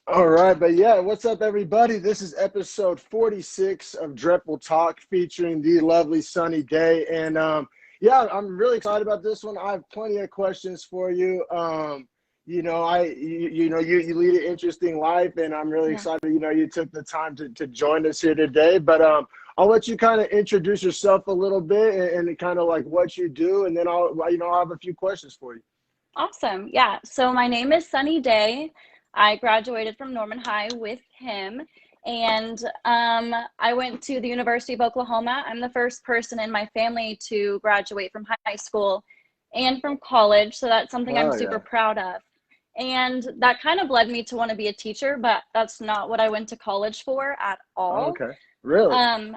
All right, but yeah, what's up, everybody? This is episode 46 of Dreadful Talk featuring the lovely Sunny Day. And yeah, I'm really excited about this one. I have plenty of questions for you. You lead an interesting life, and I'm really Yeah. excited, you took the time to join us here today. But I'll let you kind of introduce yourself a little bit and kind of like what you do, and then I'll have a few questions for you. Awesome. Yeah. So my name is Sunny Day. I graduated from Norman High with him. And I went to the University of Oklahoma. I'm the first person in my family to graduate from high school and from college. So that's something I'm Oh, super yeah. proud of. And that kind of led me to want to be a teacher, but that's not what I went to college for at all. Okay. Really?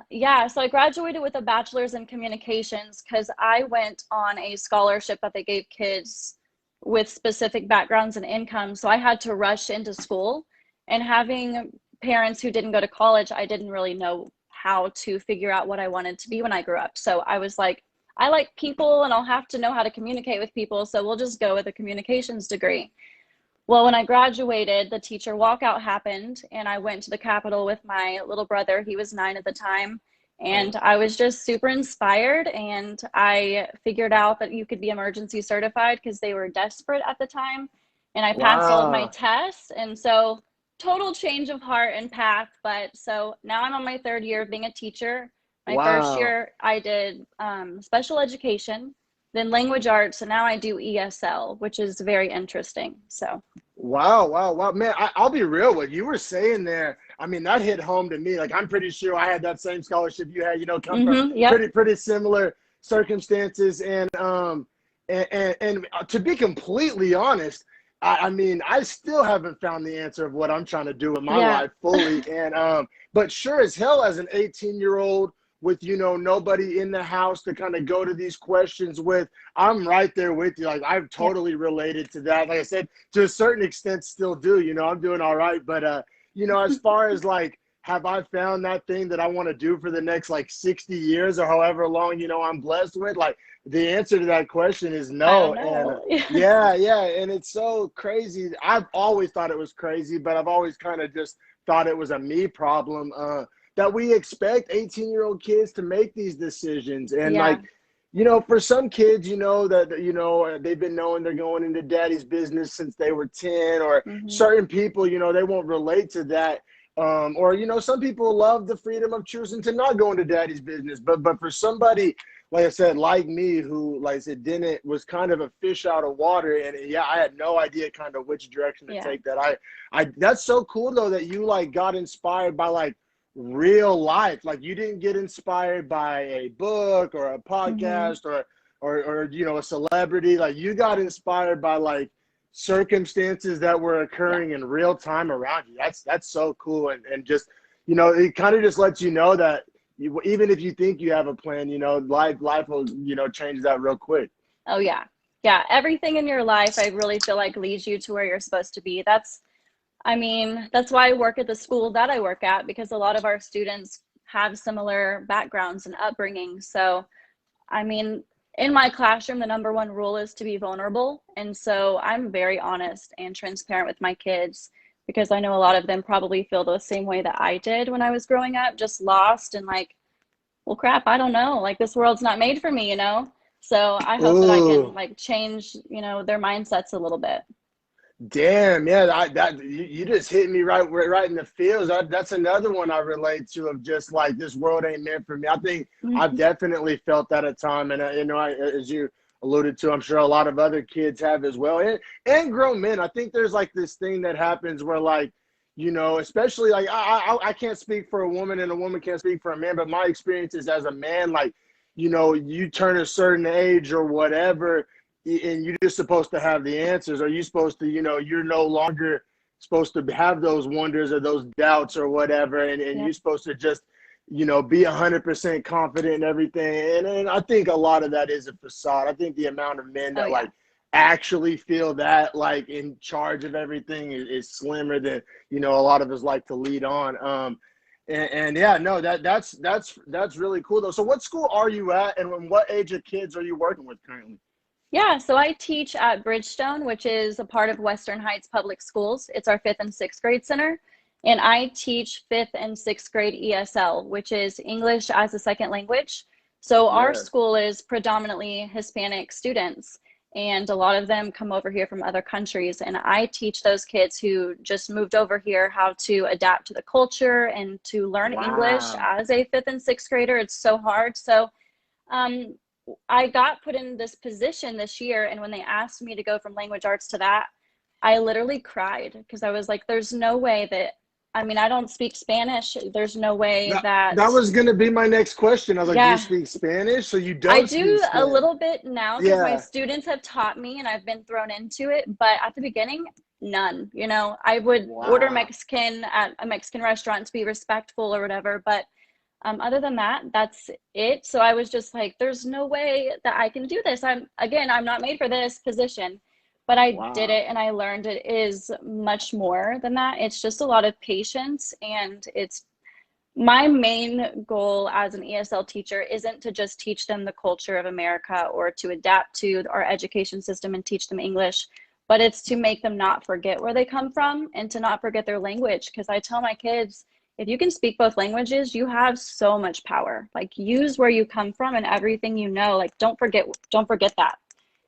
Yeah, so I graduated with a bachelor's in communications because I went on a scholarship that they gave kids with specific backgrounds and incomes. So I had to rush into school, and having parents who didn't go to college, I didn't really know how to figure out what I wanted to be when I grew up. So I was like, I like people and I'll have to know how to communicate with people. So we'll just go with a communications degree. Well, when I graduated, the teacher walkout happened, and I went to the Capitol with my little brother. He was 9 at the time. And I was just super inspired. And I figured out that you could be emergency certified because they were desperate at the time. And I passed all of my Wow. tests. And so, total change of heart and path. But so now I'm on my third year of being a teacher. My first Wow. year, I did special education, then language arts, and now I do ESL, which is very interesting. So. Wow, wow, wow. Man, I'll be real. What you were saying there, I mean, that hit home to me. Like, I'm pretty sure I had that same scholarship you had, come from Yep. pretty similar circumstances. And to be completely honest, I mean, I still haven't found the answer of what I'm trying to do with my Yeah. life fully. But sure as hell, as an 18-year-old with, nobody in the house to kind of go to these questions with, I'm right there with you. Like, I've Yeah. totally related to that. Like I said, to a certain extent still do, I'm doing all right. But, as far as like, have I found that thing that I want to do for the next like 60 years or however long, I'm blessed with? Like, the answer to that question is I don't no. And know. yeah, yeah. And it's so crazy. I've always thought it was crazy, but I've always kind of just thought it was a me problem. That we expect 18-year-old kids to make these decisions. And Yeah. like, for some kids, that, they've been knowing they're going into daddy's business since they were 10, or Hmm. certain people, they won't relate to that. Or, some people love the freedom of choosing to not go into daddy's business. But for somebody, like I said, like me, who, like I said, was kind of a fish out of water. And yeah, I had no idea kind of which direction to Yeah. take that. That's so cool though, that you like got inspired by like real life. Like, you didn't get inspired by a book or a Hmm. podcast or a celebrity. Like, you got inspired by like circumstances that were Yeah. occurring in real time around you. That's so cool. And just, it kind of just lets you know that even if you think you have a plan, life will, change that real quick. Oh, yeah. Yeah. Everything in your life, I really feel like leads you to where you're supposed to be. That's why I work at the school that I work at, because a lot of our students have similar backgrounds and upbringing. So, I mean, in my classroom, the number one rule is to be vulnerable. And so I'm very honest and transparent with my kids, because I know a lot of them probably feel the same way that I did when I was growing up, just lost and like, well, crap, I don't know. Like, this world's not made for me. So I hope that I can Ooh. like change, their mindsets a little bit. Damn, yeah, you just hit me right in the feels. That's another one I relate to, of just like, this world ain't meant for me. I think I've definitely felt that at time, and as you alluded to, I'm sure a lot of other kids have as well, and grown men. I think there's like this thing that happens where like, especially like I can't speak for a woman and a woman can't speak for a man, but my experiences as a man, like, you turn a certain age or whatever, and you're just supposed to have the answers. Are you supposed to, you're no longer supposed to have those wonders or those doubts or whatever, and Yeah. you're supposed to just, be 100% confident in everything. And I think a lot of that is a facade. I think the amount of men Oh, that yeah. like actually feel that like in charge of everything is slimmer than, a lot of us like to lead on. And yeah, no, that's really cool though. So what school are you at, and what age of kids are you working with currently? Yeah, so I teach at Bridgestone, which is a part of Western Heights Public Schools. It's our fifth and sixth grade center. And I teach fifth and sixth grade ESL, which is English as a second language. So our Yeah. school is predominantly Hispanic students, and a lot of them come over here from other countries. And I teach those kids who just moved over here how to adapt to the culture and to learn English Wow. as a fifth and sixth grader. It's so hard. So um, I got put in this position this year, and when they asked me to go from language arts to that, I literally cried because I was like, there's no way that, I mean, I don't speak Spanish. There's no way That that, was gonna be my next question. I was like, do you yeah, speak Spanish? So you I don't speak do a Spanish. little bit now because my Yeah. students have taught me and I've been thrown into it. But at the beginning, none. You know, I would order Wow. Mexican at a Mexican restaurant to be respectful or whatever. But other than that, that's it. So I was just like, there's no way that I can do this. I'm not made for this position, but I did Wow. it and I learned it is much more than that. It's just a lot of patience, and it's my main goal as an ESL teacher isn't to just teach them the culture of America or to adapt to our education system and teach them English, but it's to make them not forget where they come from and to not forget their language. Because I tell my kids, if you can speak both languages, you have so much power. Like, use where you come from and everything you know. Like, don't forget that.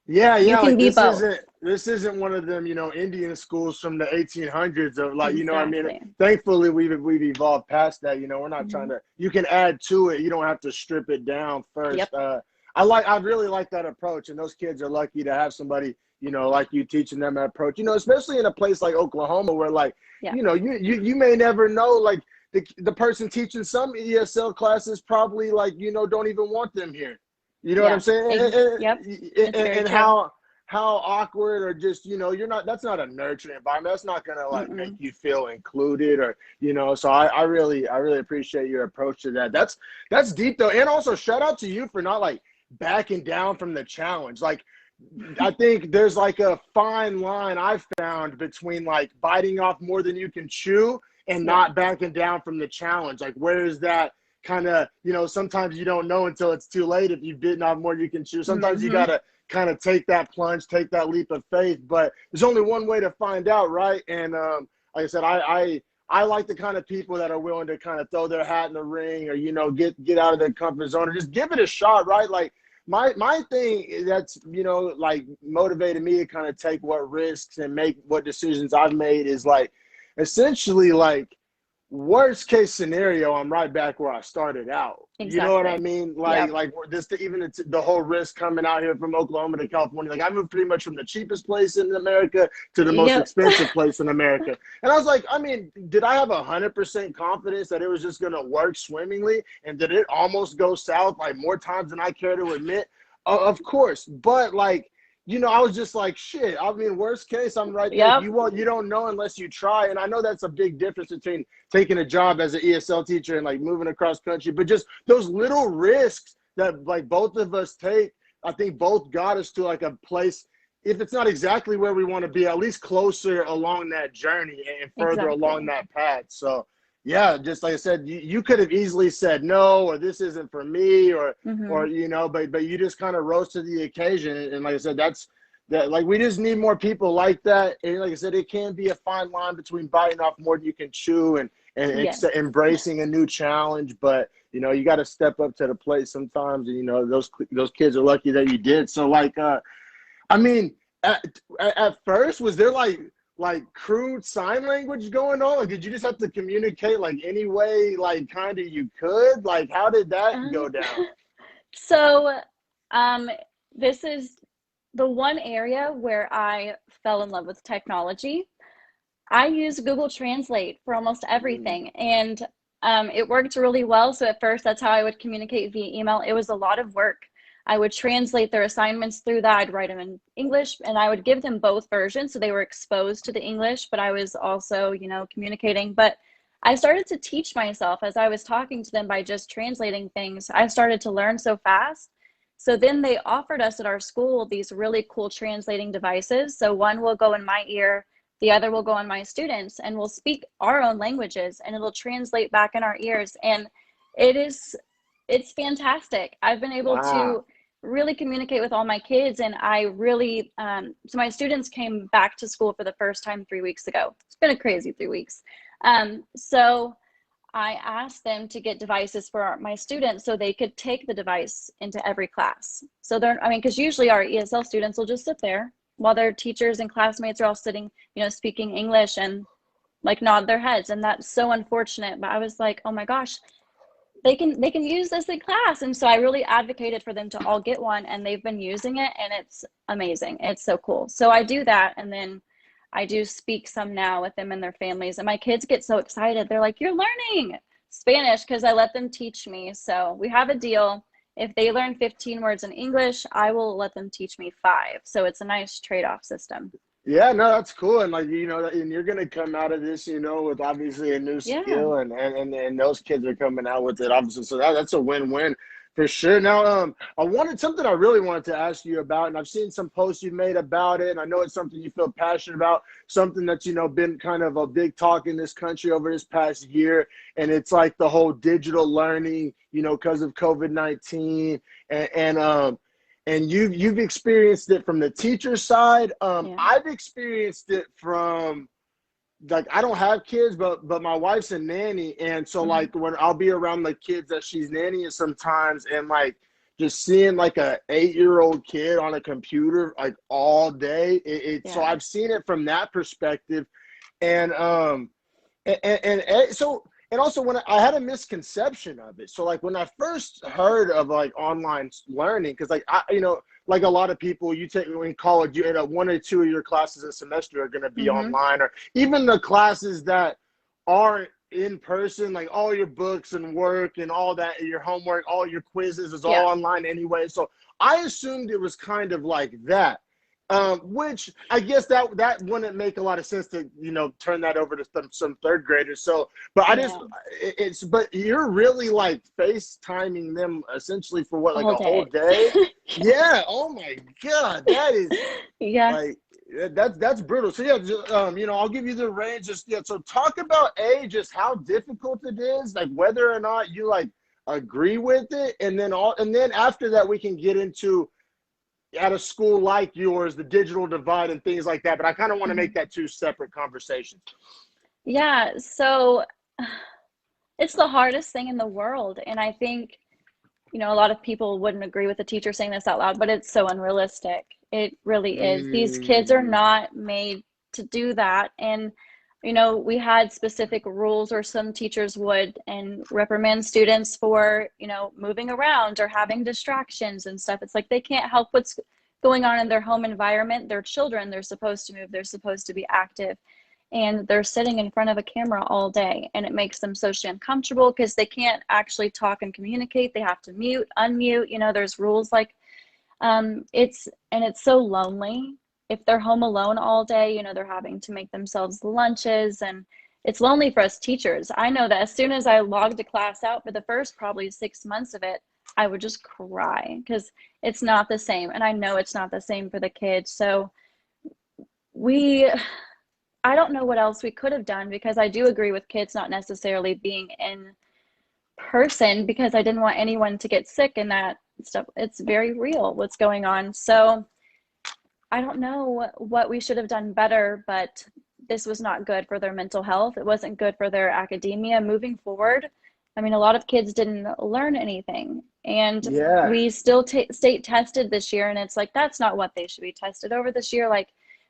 Yeah, You yeah, can like be both. this isn't one of them, Indian schools from the 1800s of like, I mean, Exactly. thankfully we've evolved past that, we're not trying Hmm. to you can add to it. You don't have to strip it down first. Yep. I really like that approach, and those kids are lucky to have somebody, like you teaching them that approach. Especially in a place like Oklahoma where like, Yeah. you may never know like the person teaching some ESL classes probably like, don't even want them here. You know what I'm Yeah. saying? Yep. It's very And true. how awkward, or just, you're not, that's not a nurturing environment. That's not gonna like make Mm-mm. you feel included, or so I really appreciate your approach to that. That's deep though. And also shout out to you for not like backing down from the challenge. Like, I think there's like a fine line I found between like biting off more than you can chew and Yeah. not backing down from the challenge. Like, where is that kind of, sometimes you don't know until it's too late if you've bitten off more than you can chew. Sometimes you got Hmm. to kind of take that plunge, take that leap of faith, but there's only one way to find out, right? And like I said, I like the kind of people that are willing to kind of throw their hat in the ring, or get out of their comfort zone, or just give it a shot, right? Like, my thing that's like motivated me to kind of take what risks and make what decisions I've made is like, essentially, like, worst case scenario, I'm right back where I started out. You know what I Exactly. mean? Like, Yep. this, even the whole risk coming out here from Oklahoma to California. Like, I moved pretty much from the cheapest place in America to the most Yep. expensive place in America. And I was like, I mean, did I have 100% confidence that it was just going to work swimmingly? And did it almost go south like more times than I care to admit? Of course. But like, I was just like, shit. I mean, worst case, I'm right there. Yep. You don't know unless you try. And I know that's a big difference between taking a job as an ESL teacher and like moving across country, but just those little risks that like both of us take, I think both got us to like a place, if it's not exactly where we want to be, at least closer along that journey and further along Exactly. that path. So yeah, just like I said, you could have easily said no, or this isn't for me, or Hmm. but you just kind of rose to the occasion. And like I said, that, like, we just need more people like that. And like I said, it can be a fine line between biting off more than you can chew and Yes. embracing a new challenge. But you got to step up to the plate sometimes. And those kids are lucky that you did. So like, I mean, at first, was there like crude sign language going on? Like, did you just have to communicate like any way, like, kind of you could? Like, how did that Um, go down? so, um, this is the one area where I fell in love with technology. I use Google Translate for almost Mm, everything, and it worked really well. So at first, that's how I would communicate via email. It was a lot of work. I would translate their assignments through that. I'd write them in English, and I would give them both versions, so they were exposed to the English, but I was also, communicating. But I started to teach myself as I was talking to them by just translating things. I started to learn so fast. So then they offered us at our school these really cool translating devices. So one will go in my ear, the other will go on my students, and we'll speak our own languages and it'll translate back in our ears. And it is, it's fantastic. I've been able wow. to really communicate with all my kids. And I really, so my students came back to school for the first time 3 weeks ago. It's been a crazy 3 weeks. So I asked them to get devices for my students so they could take the device into every class. So they're, I mean, because usually our ESL students will just sit there while their teachers and classmates are all sitting, you know, speaking English and like nod their heads. And that's so unfortunate. But I was like, oh my gosh, they can use this in class. And so I really advocated for them to all get one, and they've been using it, and it's amazing. It's so cool. So I do that, and then I do speak some now with them and their families, and my kids get so excited. They're like, you're learning Spanish, because I let them teach me. So we have a deal. If they learn 15 words in English, I will let them teach me 5. So it's a nice trade-off system. Yeah, no, that's cool. And like, you know, and you're gonna come out of this, you know, with obviously a new skill, and those kids are coming out with it, obviously. So that's a win-win for sure. Now, I wanted something I really wanted to ask you about, and I've seen some posts you made about it, and I know it's something you feel passionate about, something that's, you know, been kind of a big talk in this country over this past year, and it's like the whole digital learning, you know, because of COVID-19, and you've experienced it from the teacher side. I've experienced it from, like, I don't have kids, but my wife's a nanny, and so like when I'll be around the kids that she's nannying sometimes, and like just seeing like a 8-year-old kid on a computer like all day, so I've seen it from that perspective, and so. And also, when I had a misconception of it. So like when I first heard of like online learning, because like you know, like a lot of people, you take in college, you end up 1 or 2 of your classes a semester are going to be online, or even the classes that aren't in person, like all your books and work and all that, your homework, all your quizzes is all online anyway. So I assumed it was kind of like that. Which I guess that wouldn't make a lot of sense to, you know, turn that over to some third graders. So, but I just, but you're really like FaceTiming them essentially for what, like a whole day? Yeah. Oh my God. That is like, that's brutal. So yeah, you know, I'll give you the range. Just, so talk about just how difficult it is, like whether or not you like agree with it. And then after that, we can get into, at a school like yours, the digital divide and things like that. But I kind of want to make that 2 separate conversations. Yeah, so it's the hardest thing in the world. And I think, you know, a lot of people wouldn't agree with the teacher saying this out loud, but it's so unrealistic. It really is. These kids are not made to do that. And, you know, we had specific rules, or some teachers would and reprimand students for, you know, moving around or having distractions and stuff. It's like they can't help what's going on in their home environment. They're children. They're supposed to move. They're supposed to be active. And they're sitting in front of a camera all day, and it makes them socially uncomfortable because they can't actually talk and communicate. They have to mute, unmute. You know, there's rules like it's so lonely. If they're home alone all day, you know, they're having to make themselves lunches, and it's lonely for us teachers. I know that as soon as I logged a class out for the first probably 6 months of it, I would just cry because it's not the same. And I know it's not the same for the kids. So I don't know what else we could have done, because I do agree with kids not necessarily being in person, because I didn't want anyone to get sick and that stuff. It's very real what's going on. So I don't know what we should have done better, but this was not good for their mental health. It wasn't good for their academia moving forward. I mean, a lot of kids didn't learn anything, and we still state tested this year, and it's like, that's not what they should be tested over this year. Like,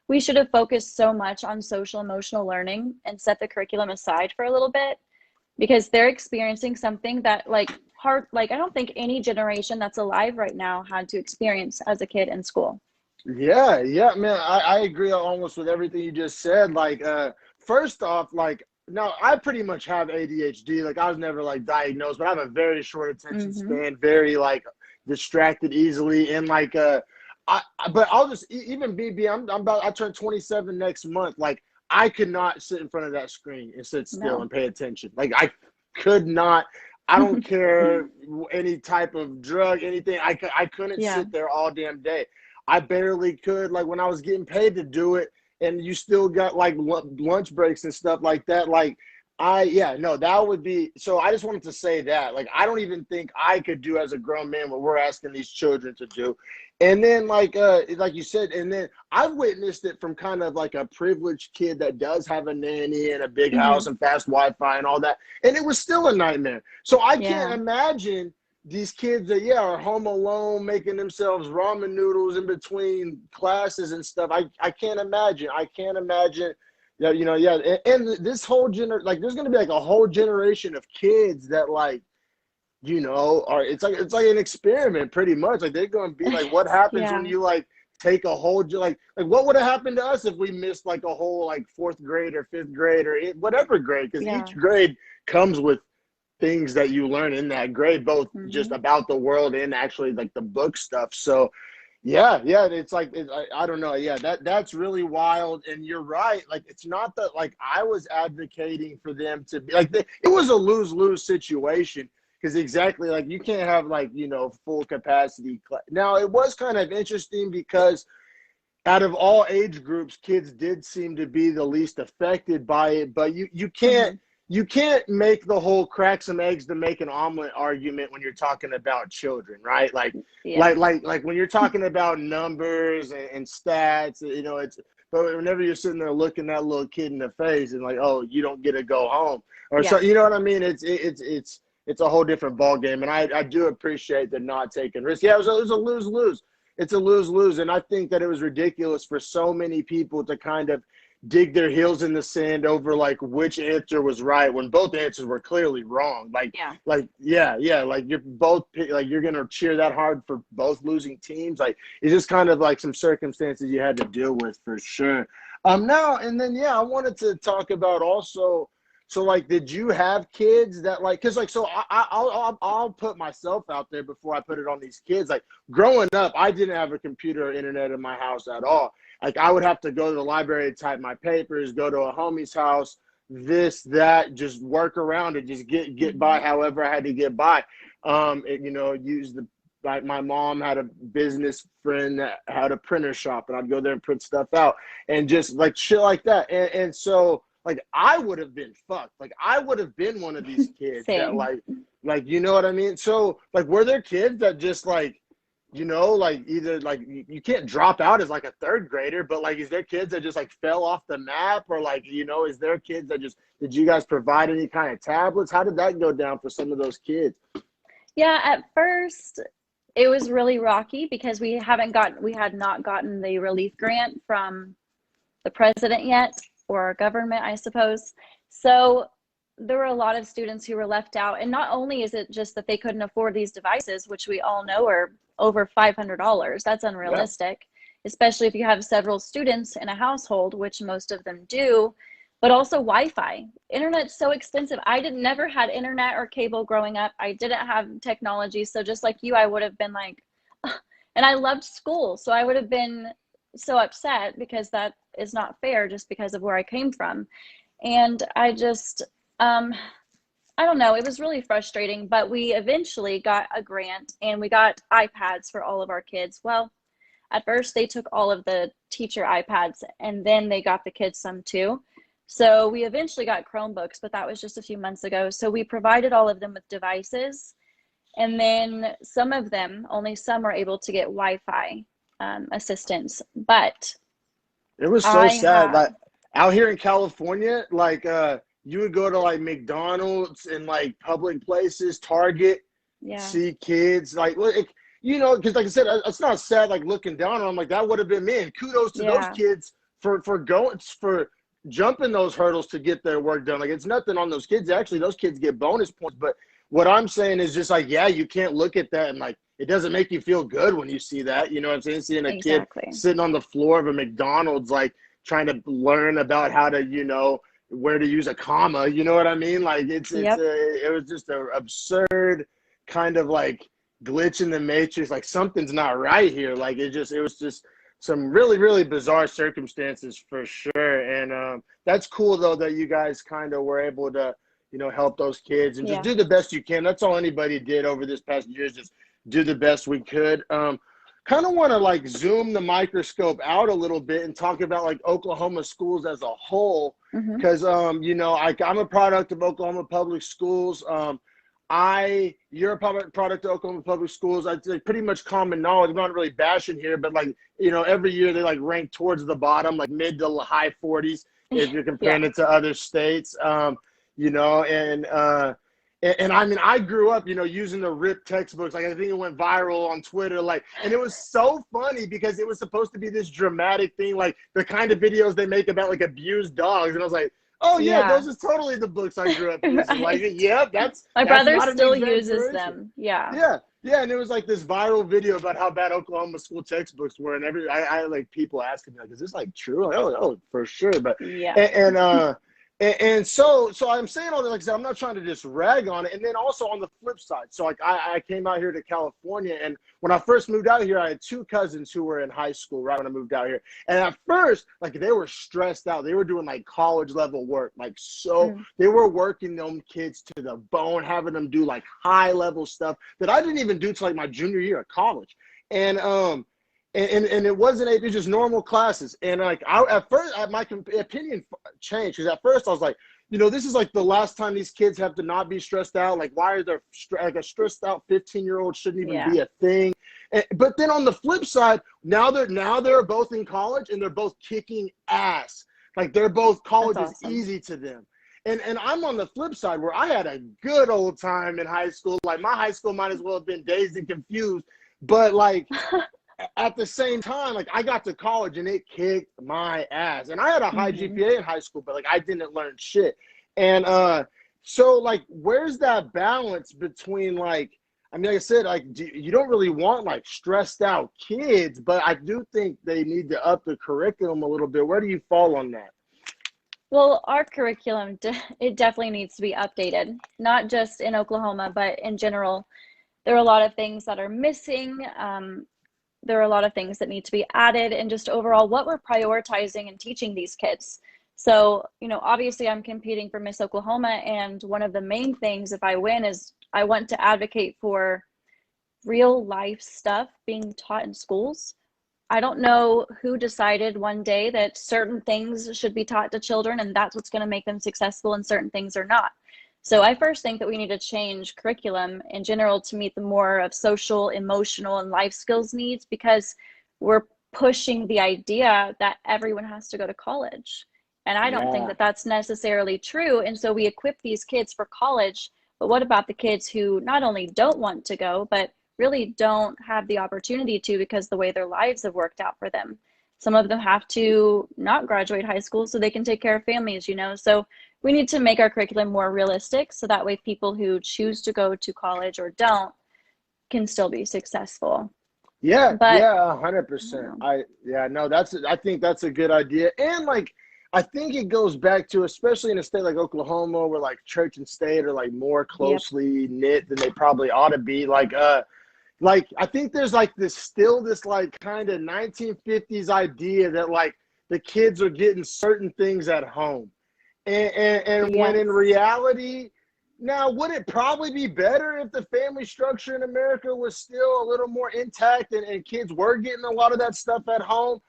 we should have focused so much on social emotional learning and set the curriculum aside for a little bit, because they're experiencing something that like I don't think any generation that's alive right now had to experience as a kid in school. Yeah, man, I agree almost with everything you just said. Like, first off, like, now I pretty much have ADHD. Like, I was never like diagnosed, but I have a very short attention span, very like distracted easily, and like, but I'll just even I turn 27 next month. Like, I could not sit in front of that screen and sit still and pay attention. Like, I could not. I don't care any type of drug, anything. I couldn't sit there all damn day. I barely could, like when I was getting paid to do it, and you still got like lunch breaks and stuff like that. Like Yeah, no, that would be, so I just wanted to say that, like, I don't even think I could do as a grown man what we're asking these children to do. And then like you said, and then I've witnessed it from kind of like a privileged kid that does have a nanny and a big Hmm. house and fast Wi-Fi and all that. And it was still a nightmare. So I can't Yeah. imagine these kids that, yeah, are home alone, making themselves ramen noodles in between classes and stuff. I can't imagine. I can't imagine. Yeah, yeah, and this whole like, there's gonna be like a whole generation of kids that, like, are, it's like an experiment pretty much. Like, they're gonna be like, what happens when Yeah. you like take a whole like what would have happened to us if we missed like a whole like fourth grade or fifth grade or whatever grade? Because Yeah. each grade comes with things that you learn in that grade, both just Hmm. about the world and actually like the book stuff. So yeah, it's like I don't know. Yeah, that's really wild. And you're right. Like, it's not that like I was advocating for them to be like, it was a lose-lose situation, because exactly, like, you can't have like, full capacity. Now, it was kind of interesting because out of all age groups, kids did seem to be the least affected by it. But Hmm. you can't make the whole crack some eggs to make an omelet argument when you're talking about children, right? Like Yeah. like when you're talking about numbers and stats, it's, but whenever you're sitting there looking that little kid in the face and like, oh, you don't get to go home, or so, Yeah. you know what I mean? It's a whole different ball game, and I do appreciate the not taking risks. Yeah, it was a lose-lose. It's a lose-lose, and I think that it was ridiculous for so many people to kind of dig their heels in the sand over like which answer was right when both answers were clearly wrong. Yeah. Yeah, like, you're both, like, you're gonna cheer that hard for both losing teams. Like, it's just kind of like some circumstances you had to deal with for sure. Now and then, yeah, I wanted to talk about also. So, like, did you have kids that, like, because, like, so I'll put myself out there before I put it on these kids. Like, growing up, I didn't have a computer or internet in my house at all. Like, I would have to go to the library to type my papers, go to a homie's house, this, that, just work around it, just get Hmm. by however I had to get by. Use the, like, my mom had a business friend that had a printer shop, and I'd go there and print stuff out and just like shit like that. And so, like, I would have been fucked. Like, I would have been one of these kids that Same. like, you know what I mean? So, like, were there kids that just like, like, either like you can't drop out as like a third grader, but like, is there kids that just like fell off the map, or like, is there kids that just, did you guys provide any kind of tablets? How did that go down for some of those kids? Yeah, at first it was really rocky because we had not gotten the relief grant from the president yet, or our government, I suppose. So there were a lot of students who were left out. And not only is it just that they couldn't afford these devices, which we all know are over $500, that's Yeah. unrealistic, especially if you have several students in a household, which most of them do, but also Wi-Fi. Internet's so expensive. Never had internet or cable growing up. I didn't have technology. So just like you, I would have been like, ugh. And I loved school. So I would have been so upset because that is not fair just because of where I came from. And I just, I don't know, it was really frustrating, but we eventually got a grant and we got iPads for all of our kids. Well, at first they took all of the teacher iPads and then they got the kids some too. So we eventually got Chromebooks, but that was just a few months ago. So we provided all of them with devices. And then some of them, only some, are able to get Wi-Fi assistance. But It was so I sad. have, Like, out here in California, like, you would go to like McDonald's and like public places, Target, yeah, see kids like, well, because like I said, it's not sad like looking down on them. Like, that would have been me. And kudos to those yeah, kids for jumping those hurdles to get their work done. Like, it's nothing on those kids. Actually, those kids get bonus points. But what I'm saying is just like, yeah, you can't look at that and like, it doesn't make you feel good when you see that. You know what I'm saying? Seeing a kid exactly. sitting on the floor of a McDonald's, like, trying to learn about how to, where to use a comma. You know what I mean? Like, Yep. it was just an absurd kind of like glitch in the matrix. Like, something's not right here. Like, it was just some really, really bizarre circumstances for sure. And that's cool though that you guys kind of were able to, help those kids and just Yeah. do the best you can. That's all anybody did over this past year, is just do the best we could. kind of want to like zoom the microscope out a little bit and talk about like Oklahoma schools as a whole, because you know, I'm a product of Oklahoma public schools. You're a product of Oklahoma public schools. I'd say pretty much common knowledge. I'm not really bashing here, but like, you know, every year they like rank towards the bottom, like mid to high 40s if you're comparing it to other states. You know, and I mean, I grew up, you know, using the RIP textbooks. Like, I think it went viral on Twitter. Like, and it was so funny because it was supposed to be this dramatic thing, like the kind of videos they make about like abused dogs. And I was like, oh yeah, those are totally the books I grew up using. Right. Like, yeah, my brother still uses them. Yeah, and it was like this viral video about how bad Oklahoma school textbooks were, and I like people asking me like, is this like true? Like, oh, for sure. But and so I'm saying all that, like I said, I'm not trying to just rag on it. And then also on the flip side, so like I came out here to California, and when I first moved out here, I had 2 cousins who were in high school right when I moved out here. And at first, like, they were stressed out. They were doing like college level work, like, so they were working them kids to the bone, having them do like high level stuff that I didn't even do till like my junior year of college. And it wasn't it was just normal classes. And like at first my opinion changed, because at first I was like, you know, this is like the last time these kids have to not be stressed out. Like, why are there like a stressed out 15-year-old shouldn't even be a thing. But then on the flip side, now they're both in college and they're both kicking ass. Like, they're both, college is easy to them. And I'm on the flip side where I had a good old time in high school. Like, my high school might as well have been dazed and confused, but like at the same time, like, I got to college and it kicked my ass. And I had a high GPA in high school, but like, I didn't learn shit. And so like, where's that balance between, like, I mean, like I said, like, you don't really want like stressed out kids, but I do think they need to up the curriculum a little bit. Where do you fall on that? Well, our curriculum, it definitely needs to be updated, not just in Oklahoma, but in general. There are a lot of things that are missing. There are a lot of things that need to be added, and just overall what we're prioritizing and teaching these kids. So, you know, obviously I'm competing for Miss Oklahoma, and one of the main things, if I win, is I want to advocate for real life stuff being taught in schools. I don't know who decided one day that certain things should be taught to children and that's what's going to make them successful and certain things are not. So I first think that we need to change curriculum in general to meet the more of social, emotional, and life skills needs, because we're pushing the idea that everyone has to go to college. And I don't think that that's necessarily true. And so we equip these kids for college, but what about the kids who not only don't want to go, but really don't have the opportunity to because the way their lives have worked out for them? Some of them have to not graduate high school so they can take care of families, you know? So we need to make our curriculum more realistic so that way people who choose to go to college or don't can still be successful. Yeah, but, yeah, 100%. I think that's a good idea. And like, I think it goes back to, especially in a state like Oklahoma, where like church and state are like more closely knit than they probably ought to be. Like I think there's like this like kind of 1950s idea that like the kids are getting certain things at home. And when in reality, now, would it probably be better if the family structure in America was still a little more intact and kids were getting a lot of that stuff at home?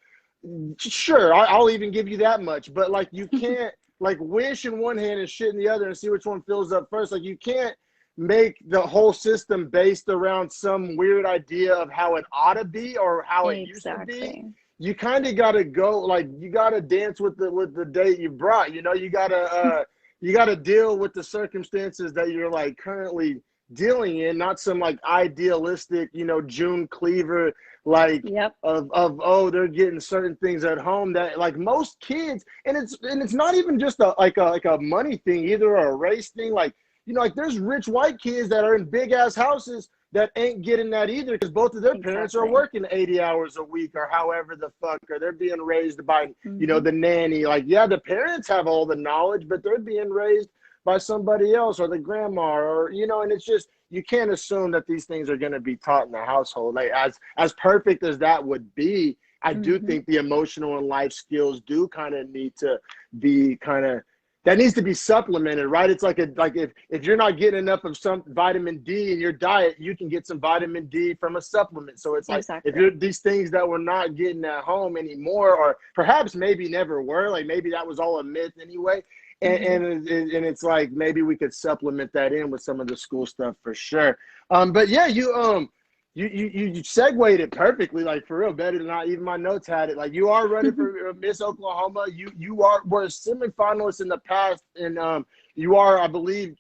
Sure, I'll even give you that much. But like, you can't like wish in one hand and shit in the other and see which one fills up first. Like, you can't make the whole system based around some weird idea of how it ought to be or how it used to be. You kind of got to go, like, you got to dance with the date you brought, you know, you got to deal with the circumstances that you're like currently dealing in, not some like idealistic, you know, June Cleaver, like oh, they're getting certain things at home that like most kids, and it's not even just a money thing either, or a race thing. Like, you know, like there's rich white kids that are in big ass houses that ain't getting that either because both of their parents are working 80 hours a week or however the fuck, or they're being raised by, you know, the nanny. Like, yeah, the parents have all the knowledge, but they're being raised by somebody else or the grandma, or, you know, and it's just, you can't assume that these things are going to be taught in the household. Like, as perfect as that would be, I do think the emotional and life skills do kind of need to be that needs to be supplemented, right? It's like if you're not getting enough of some vitamin D in your diet, you can get some vitamin D from a supplement. So it's like Exactly. if you're these things that we're not getting at home anymore, or perhaps maybe never were, like maybe that was all a myth anyway. And it's like maybe we could supplement that in with some of the school stuff for sure. But yeah, you segued it perfectly, like for real, better than even my notes had it. Like you are running for Miss Oklahoma. Were a semifinalist in the past, and you are, I believe,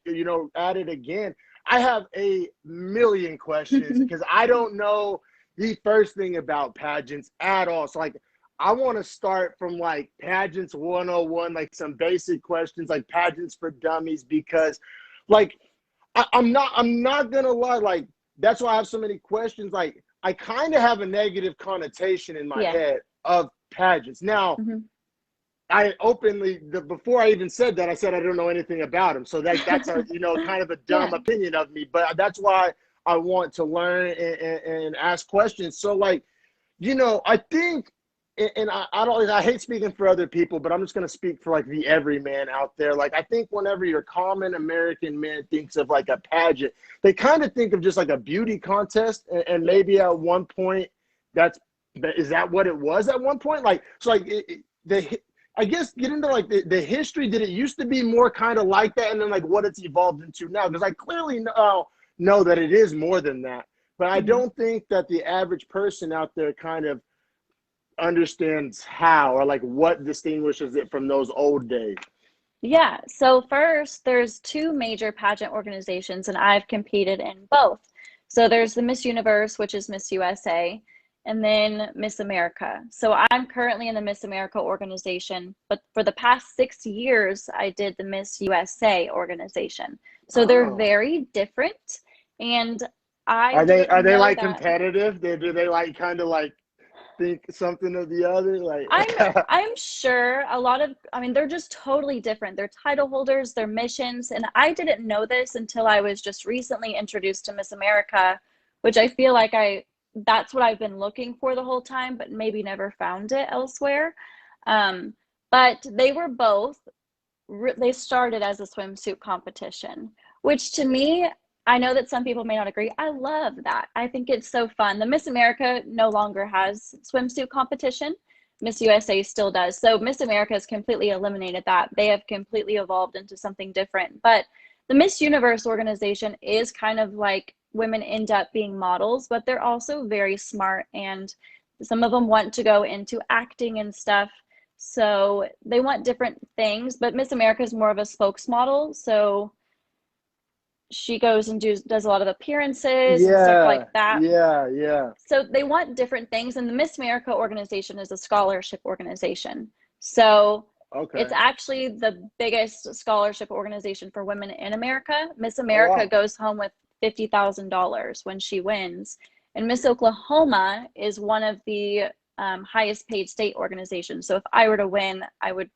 added again. I have a million questions because I don't know the first thing about pageants at all. So like, I want to start from like pageants 101, like some basic questions, like pageants for dummies, because like I'm not gonna lie, like that's why I have so many questions. Like I kind of have a negative connotation in my head of pageants. Now, I openly, before I even said that, I said I don't know anything about them. So that's a kind of a dumb opinion of me. But that's why I want to learn and ask questions. So like, I think. And I hate speaking for other people, but I'm just going to speak for like the everyman out there. Like, I think whenever your common American man thinks of like a pageant, they kind of think of just like a beauty contest. And maybe at one point is that what it was at one point? Like, so like I guess get into like the history. Did it used to be more kind of like that? And then like what it's evolved into now? Because I clearly know that it is more than that. But I don't think that the average person out there kind of understands how or like what distinguishes it from those old days. Yeah, so first there's two major pageant organizations, and I've competed in both. So there's the Miss Universe, which is Miss USA, and then Miss America. So I'm currently in the Miss America organization, but for the past 6 years I did the Miss USA organization. So they're very different, and are they like competitive? Do they like kind of like think something of the other? Like I'm sure a lot of, they're just totally different. They're title holders, their missions, and I didn't know this until I was just recently introduced to Miss America, which I feel like that's what I've been looking for the whole time, but maybe never found it elsewhere. But they were both, they started as a swimsuit competition, which to me, I know that some people may not agree. I love that. I think it's so fun. The Miss America no longer has swimsuit competition. Miss USA still does. So Miss America has completely eliminated that. They have completely evolved into something different. But the Miss Universe organization is kind of like women end up being models, but they're also very smart. And some of them want to go into acting and stuff. So they want different things. But Miss America is more of a spokesmodel. So she goes and does a lot of appearances and stuff like that. Yeah. So they want different things. And the Miss America organization is a scholarship organization. So it's actually the biggest scholarship organization for women in America. Miss America goes home with $50,000 when she wins. And Miss Oklahoma is one of the highest paid state organizations. So if I were to win, I would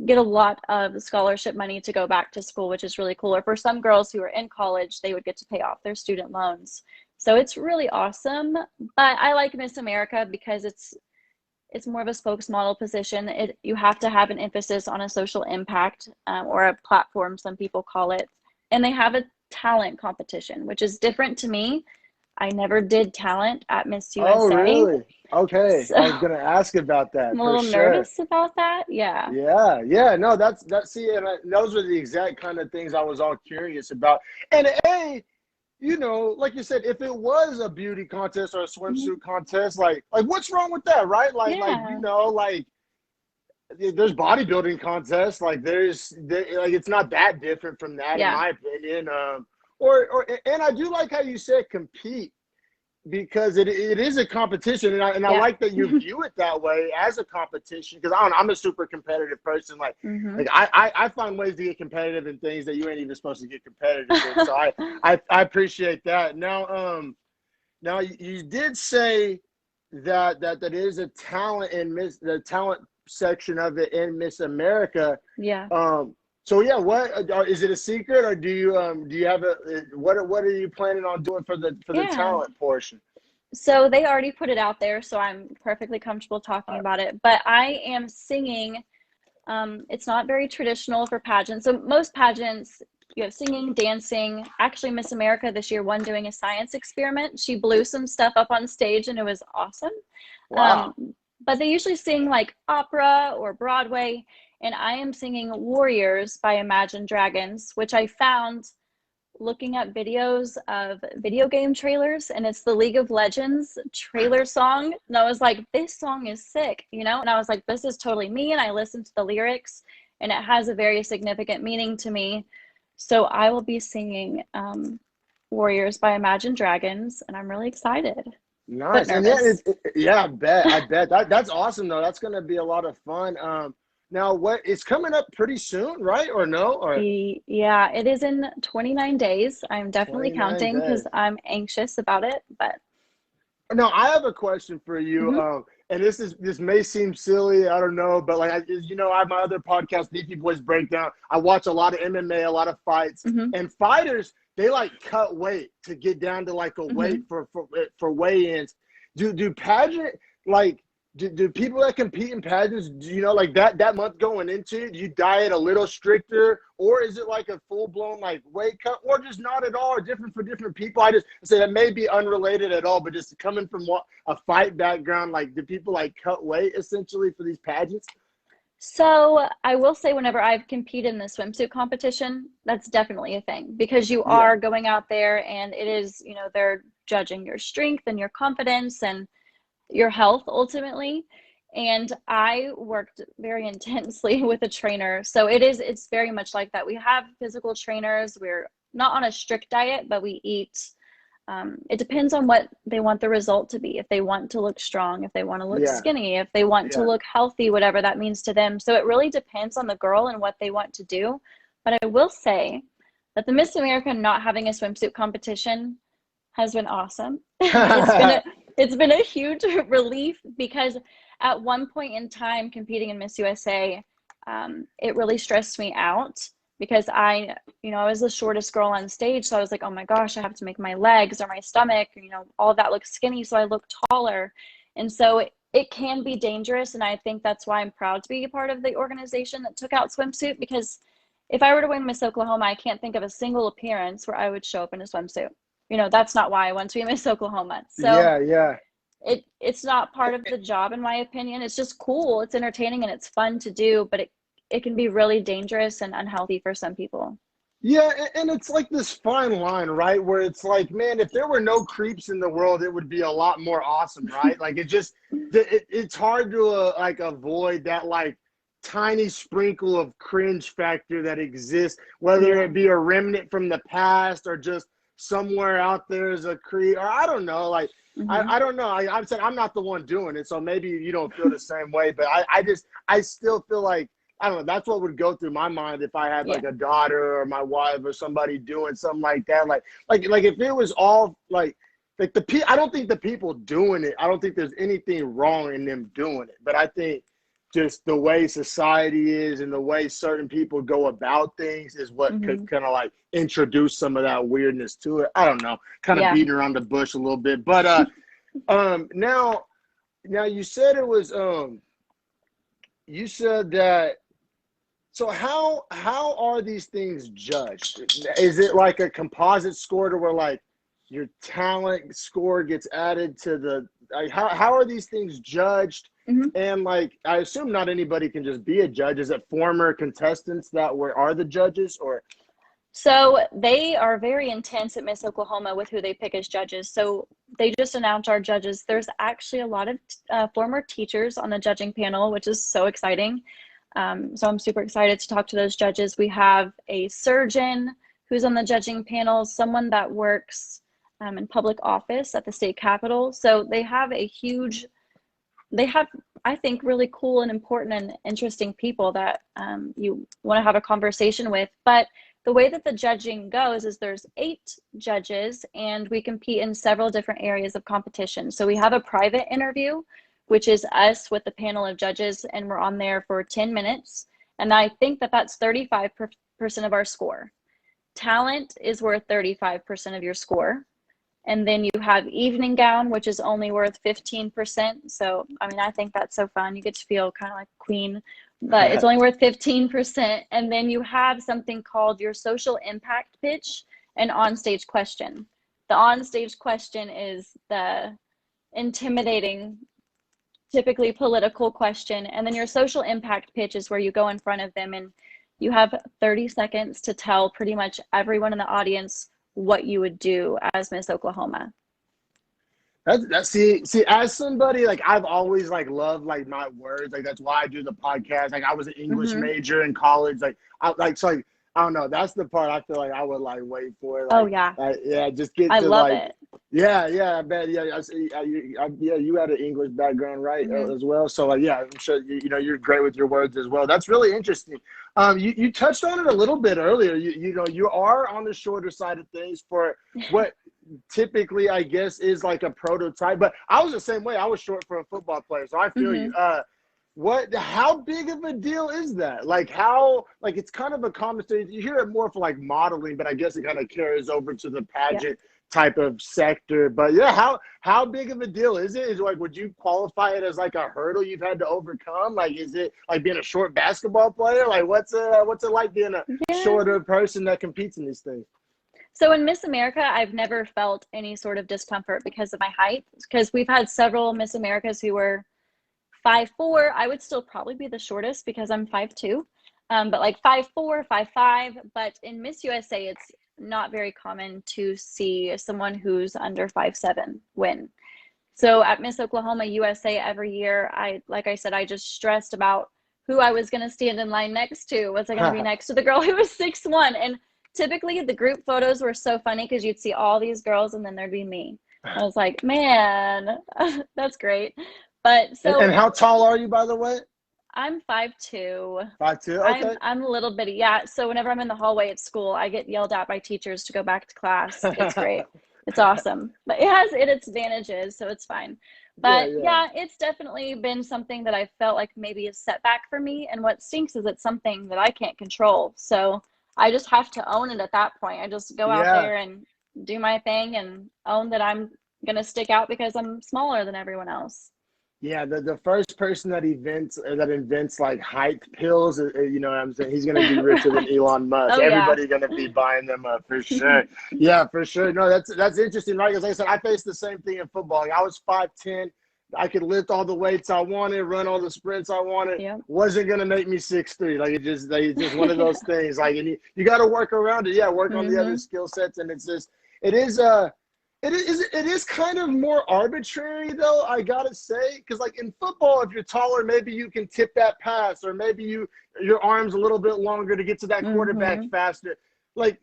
get a lot of scholarship money to go back to school, which is really cool. Or for some girls who are in college, they would get to pay off their student loans. So it's really awesome. But I like Miss America because it's more of a spokesmodel position. You have to have an emphasis on a social impact or a platform, some people call it. And they have a talent competition, which is different to me. I never did talent at Miss USA. Oh, really? Okay. So, I was going to ask about that. I'm a little nervous about that. Yeah. Yeah. No, that's see, and those are the exact kind of things I was all curious about. And like you said, if it was a beauty contest or a swimsuit contest, like what's wrong with that, right? Like there's bodybuilding contests, like it's not that different from that in my opinion. And I do like how you said compete, because it is a competition, and I like that you view it that way as a competition, because I'm a super competitive person. Like I find ways to get competitive in things that you ain't even supposed to get competitive in. So I appreciate that. Now you did say that is a talent in the talent section of it in Miss America. So what is it a secret, or do you have what are you planning on doing for the talent portion? So they already put it out there, so I'm perfectly comfortable talking about it. But I am singing It's not very traditional for pageants. So most pageants, you have singing, dancing. Actually, Miss America this year won doing a science experiment. She blew some stuff up on stage and it was awesome. Wow. But they usually sing like opera or Broadway. And I am singing Warriors by Imagine Dragons, which I found looking at videos of video game trailers, and it's the League of Legends trailer song. And I was like, this song is sick, you know? And I was like, this is totally me. And I listened to the lyrics and it has a very significant meaning to me. So I will be singing Warriors by Imagine Dragons, and I'm really excited. Nice. But And nervous. yeah, I bet that's awesome though. That's going to be a lot of fun. Now what it's coming up pretty soon, right? Or no? Or Yeah, it is in 29 days. I'm definitely 29 counting days. because I'm anxious about it, but Now, I have a question for you. mhm, And this may seem silly, I don't know, but like I have my other podcast, Beefy Boys Breakdown. I watch a lot of MMA, a lot of fights, mhm, and fighters they like cut weight to get down to like a weight mhm. for weigh-ins. Do pageant like do people that compete in pageants, do you know, like that month going into it, do you diet a little stricter, or is it like a full-blown like weight cut, or just not at all, or different for different people? I just say that may be unrelated at all, but just coming from a fight background, like do people like cut weight essentially for these pageants? So I will say whenever I've competed in the swimsuit competition, that's definitely a thing because you Yeah. are going out there and it is, you know, they're judging your strength and your confidence and your health ultimately. And I worked very intensely with a trainer. So it's very much like that. We have physical trainers. We're not on a strict diet, but we eat. It depends on what they want the result to be. If they want to look strong, if they want to look Yeah. skinny, if they want to Yeah. look healthy, whatever that means to them. So it really depends on the girl and what they want to do. But I will say that the Miss America not having a swimsuit competition has been awesome. It's been a huge relief because at one point in time competing in Miss USA, it really stressed me out because I was the shortest girl on stage. So I was like, oh my gosh, I have to make my legs or my stomach, all of that look skinny. So I look taller. And so it can be dangerous. And I think that's why I'm proud to be a part of the organization that took out swimsuit, because if I were to win Miss Oklahoma, I can't think of a single appearance where I would show up in a swimsuit. That's not why I want to be Miss Oklahoma. So Yeah. Yeah. it's not part of the job, in my opinion. It's just cool. It's entertaining and it's fun to do, but it can be really dangerous and unhealthy for some people. Yeah, and it's like this fine line, right? Where it's like, man, if there were no creeps in the world, it would be a lot more awesome, right? Like it's hard to like avoid that like tiny sprinkle of cringe factor that exists, whether Yeah. it be a remnant from the past or just somewhere out there is a creep, or I don't know, like Hmm. I don't know. I've said I'm not the one doing it, so maybe you don't feel the same way, but I still feel like I don't know. That's what would go through my mind if I had Yeah. like a daughter or my wife or somebody doing something like that. Like if it was all like I don't think the people doing it. I don't think there's anything wrong in them doing it. But I think just the way society is and the way certain people go about things is what could Hmm. kind of like introduce some of that weirdness to it. I don't know. Kind of Yeah. beating around the bush a little bit, but now you said it was you said that. So how are these things judged? Is it like a composite score to where like your talent score gets added to the like how are these things judged? Hmm. And like I assume not anybody can just be a judge. Is it former contestants that are the judges or So they are very intense at Miss Oklahoma with who they pick as judges. So they just announced our judges. There's actually a lot of former teachers on the judging panel, which is so exciting. So I'm super excited to talk to those judges. We have a surgeon who's on the judging panel, someone that works in public office at the state capitol. So they have, I think, really cool and important and interesting people that you want to have a conversation with. But the way that the judging goes is there's 8 judges and we compete in several different areas of competition. So we have a private interview, which is us with the panel of judges, and we're on there for 10 minutes. And I think that that's 35% of our score. Talent is worth 35% of your score. And then you have evening gown, which is only worth 15%. So, I mean, I think that's so fun. You get to feel kind of like queen but it's only worth 15%. And then you have something called your social impact pitch and onstage question. The onstage question is the intimidating, typically political question. And then your social impact pitch is where you go in front of them and you have 30 seconds to tell pretty much everyone in the audience what you would do as Miss Oklahoma. See, as somebody, like, I've always like loved like my words, like that's why I do the podcast. Like I was an English major in college, like I don't know, that's the part I feel like I would like wait for. Like, oh yeah, yeah, just get I to love like it. yeah, I bet. Yeah, I see. Yeah, you had an English background, right, as well. So, like, yeah, I'm sure you're great with your words as well. That's really interesting. You touched on it a little bit earlier. You are on the shorter side of things for what typically, I guess, is like a prototype. But I was the same way. I was short for a football player, so I feel you. How big of a deal is that? Like it's kind of a common thing. You hear it more for like modeling, but I guess it kind of carries over to the pageant type of sector. But yeah, how big of a deal is it? Is it like, would you qualify it as like a hurdle you've had to overcome? Like, is it like being a short basketball player? Like, what's it like being a shorter person that competes in these things? So in Miss America, I've never felt any sort of discomfort because of my height, because we've had several Miss Americas who were 5'4". I would still probably be the shortest because I'm 5'2", but like 5'4", 5'5". But in Miss USA, it's not very common to see someone who's under 5'7" win. So at Miss Oklahoma USA every year, like I said, I just stressed about who I was going to stand in line next to. Was I going to be next to the girl who was 6'1"? And typically the group photos were so funny because you'd see all these girls and then there'd be me. I was like, man, that's great. But so, and how tall are you, by the way? I'm 5'2". 5'2", okay. I'm a little bitty, yeah. So whenever I'm in the hallway at school, I get yelled at by teachers to go back to class. It's great. It's awesome. But it has its advantages, so it's fine. But yeah, it's definitely been something that I felt like maybe a setback for me. And what stinks is it's something that I can't control. So I just have to own it at that point. I just go out there and do my thing and own that I'm going to stick out because I'm smaller than everyone else. Yeah, the first person that invents like height pills, you know what I'm saying? He's going to be richer than Elon Musk. Everybody's going to be buying them up for sure. Yeah, for sure. No, that's interesting, right? Because like I said, I faced the same thing in football. Like, I was 5'10". I could lift all the weights I wanted, run all the sprints I wanted. Wasn't going to make me 6'3". Like, it's just one of those things. Like, and you got to work around it. Yeah, work on the other skill sets. And it is kind of more arbitrary, though, I gotta say, because like in football, if you're taller, maybe you can tip that pass, or maybe your arm's a little bit longer to get to that quarterback faster. Like,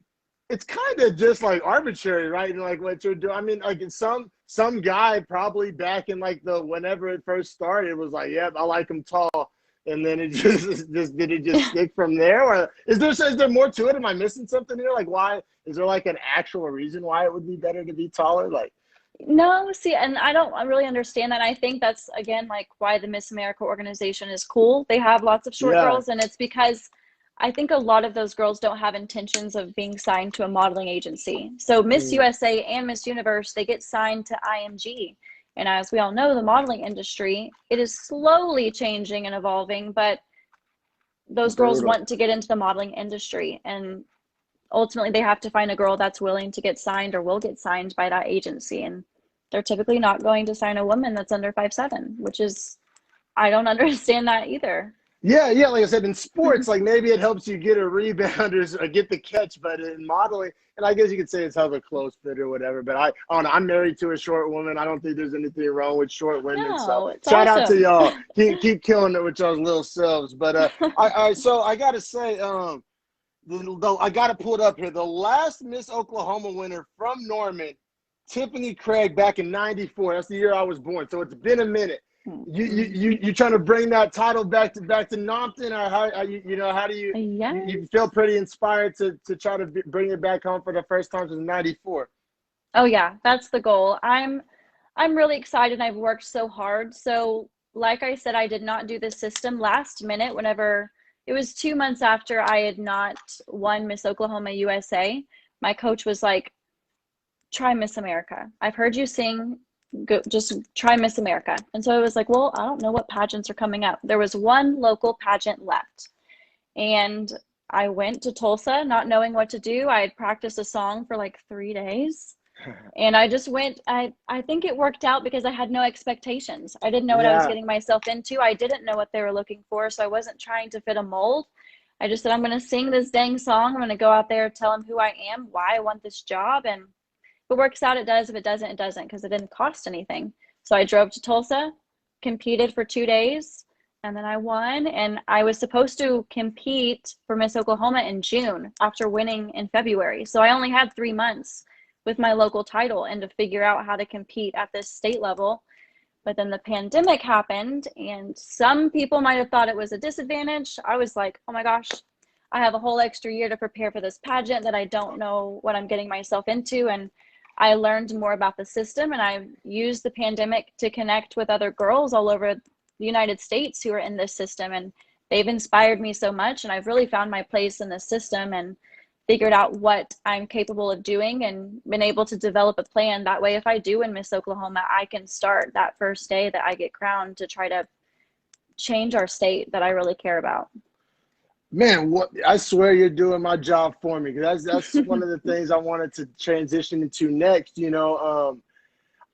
it's kind of just like arbitrary, right? And like what you're doing. I mean, like some guy probably back in like whenever it first started was like, yeah, I like him tall. And then it just did it just stick from there? Or is there more to it? Am I missing something here? Like, why is there like an actual reason why it would be better to be taller? Like, no, see, and I don't really understand that. I think that's again like why the Miss America organization is cool. They have lots of short girls, and it's because I think a lot of those girls don't have intentions of being signed to a modeling agency. So Miss USA and Miss Universe, they get signed to IMG. And as we all know, the modeling industry, it is slowly changing and evolving, but those girls want to get into the modeling industry. And ultimately, they have to find a girl that's willing to get signed or will get signed by that agency. And they're typically not going to sign a woman that's under 5'7", which is, I don't understand that either. Yeah, like I said, in sports, like maybe it helps you get a rebound or get the catch, but in modeling, and I guess you could say it's hella close fit or whatever, but I don't know, I'm married to a short woman. I don't think there's anything wrong with short women. No, so awesome. shout out to y'all. Keep killing it with y'all's little selves. But so I gotta say, though I gotta pull it up here. The last Miss Oklahoma winner from Norman, Tiffany Craig, back in '94. That's the year I was born. So it's been a minute. You trying to bring that title back to Nompton, or how do you feel pretty inspired to try to bring it back home for the first time since '94? Oh yeah, that's the goal. I'm really excited. I've worked so hard. So like I said, I did not do the system last minute. Whenever it was 2 months after I had not won Miss Oklahoma USA, my coach was like, try Miss America. I've heard you sing. go just try Miss America. And so I was like, well, I don't know what pageants are coming up. There was one local pageant left. And I went to Tulsa not knowing what to do. I had practiced a song for like 3 days. And I just went, I think it worked out because I had no expectations. I didn't know what I was Yeah. getting myself into. I didn't know what they were looking for. So I wasn't trying to fit a mold. I just said, I'm going to sing this dang song. I'm going to go out there, tell them who I am, why I want this job. And if it works out, it does. If it doesn't, it doesn't, because it didn't cost anything. So I drove to Tulsa, competed for 2 days, and then I won. And I was supposed to compete for Miss Oklahoma in June after winning in February. So I only had 3 months with my local title and to figure out how to compete at this state level. But then the pandemic happened, and some people might have thought it was a disadvantage. I was like, oh my gosh, I have a whole extra year to prepare for this pageant that I don't know what I'm getting myself into. And I learned more about the system, and I used the pandemic to connect with other girls all over the United States who are in this system. And they've inspired me so much. And I've really found my place in the system and figured out what I'm capable of doing and been able to develop a plan. That way, if I do win Miss Oklahoma, I can start that first day that I get crowned to try to change our state that I really care about. Man, what I swear you're doing my job for me, because that's one of the things I wanted to transition into next.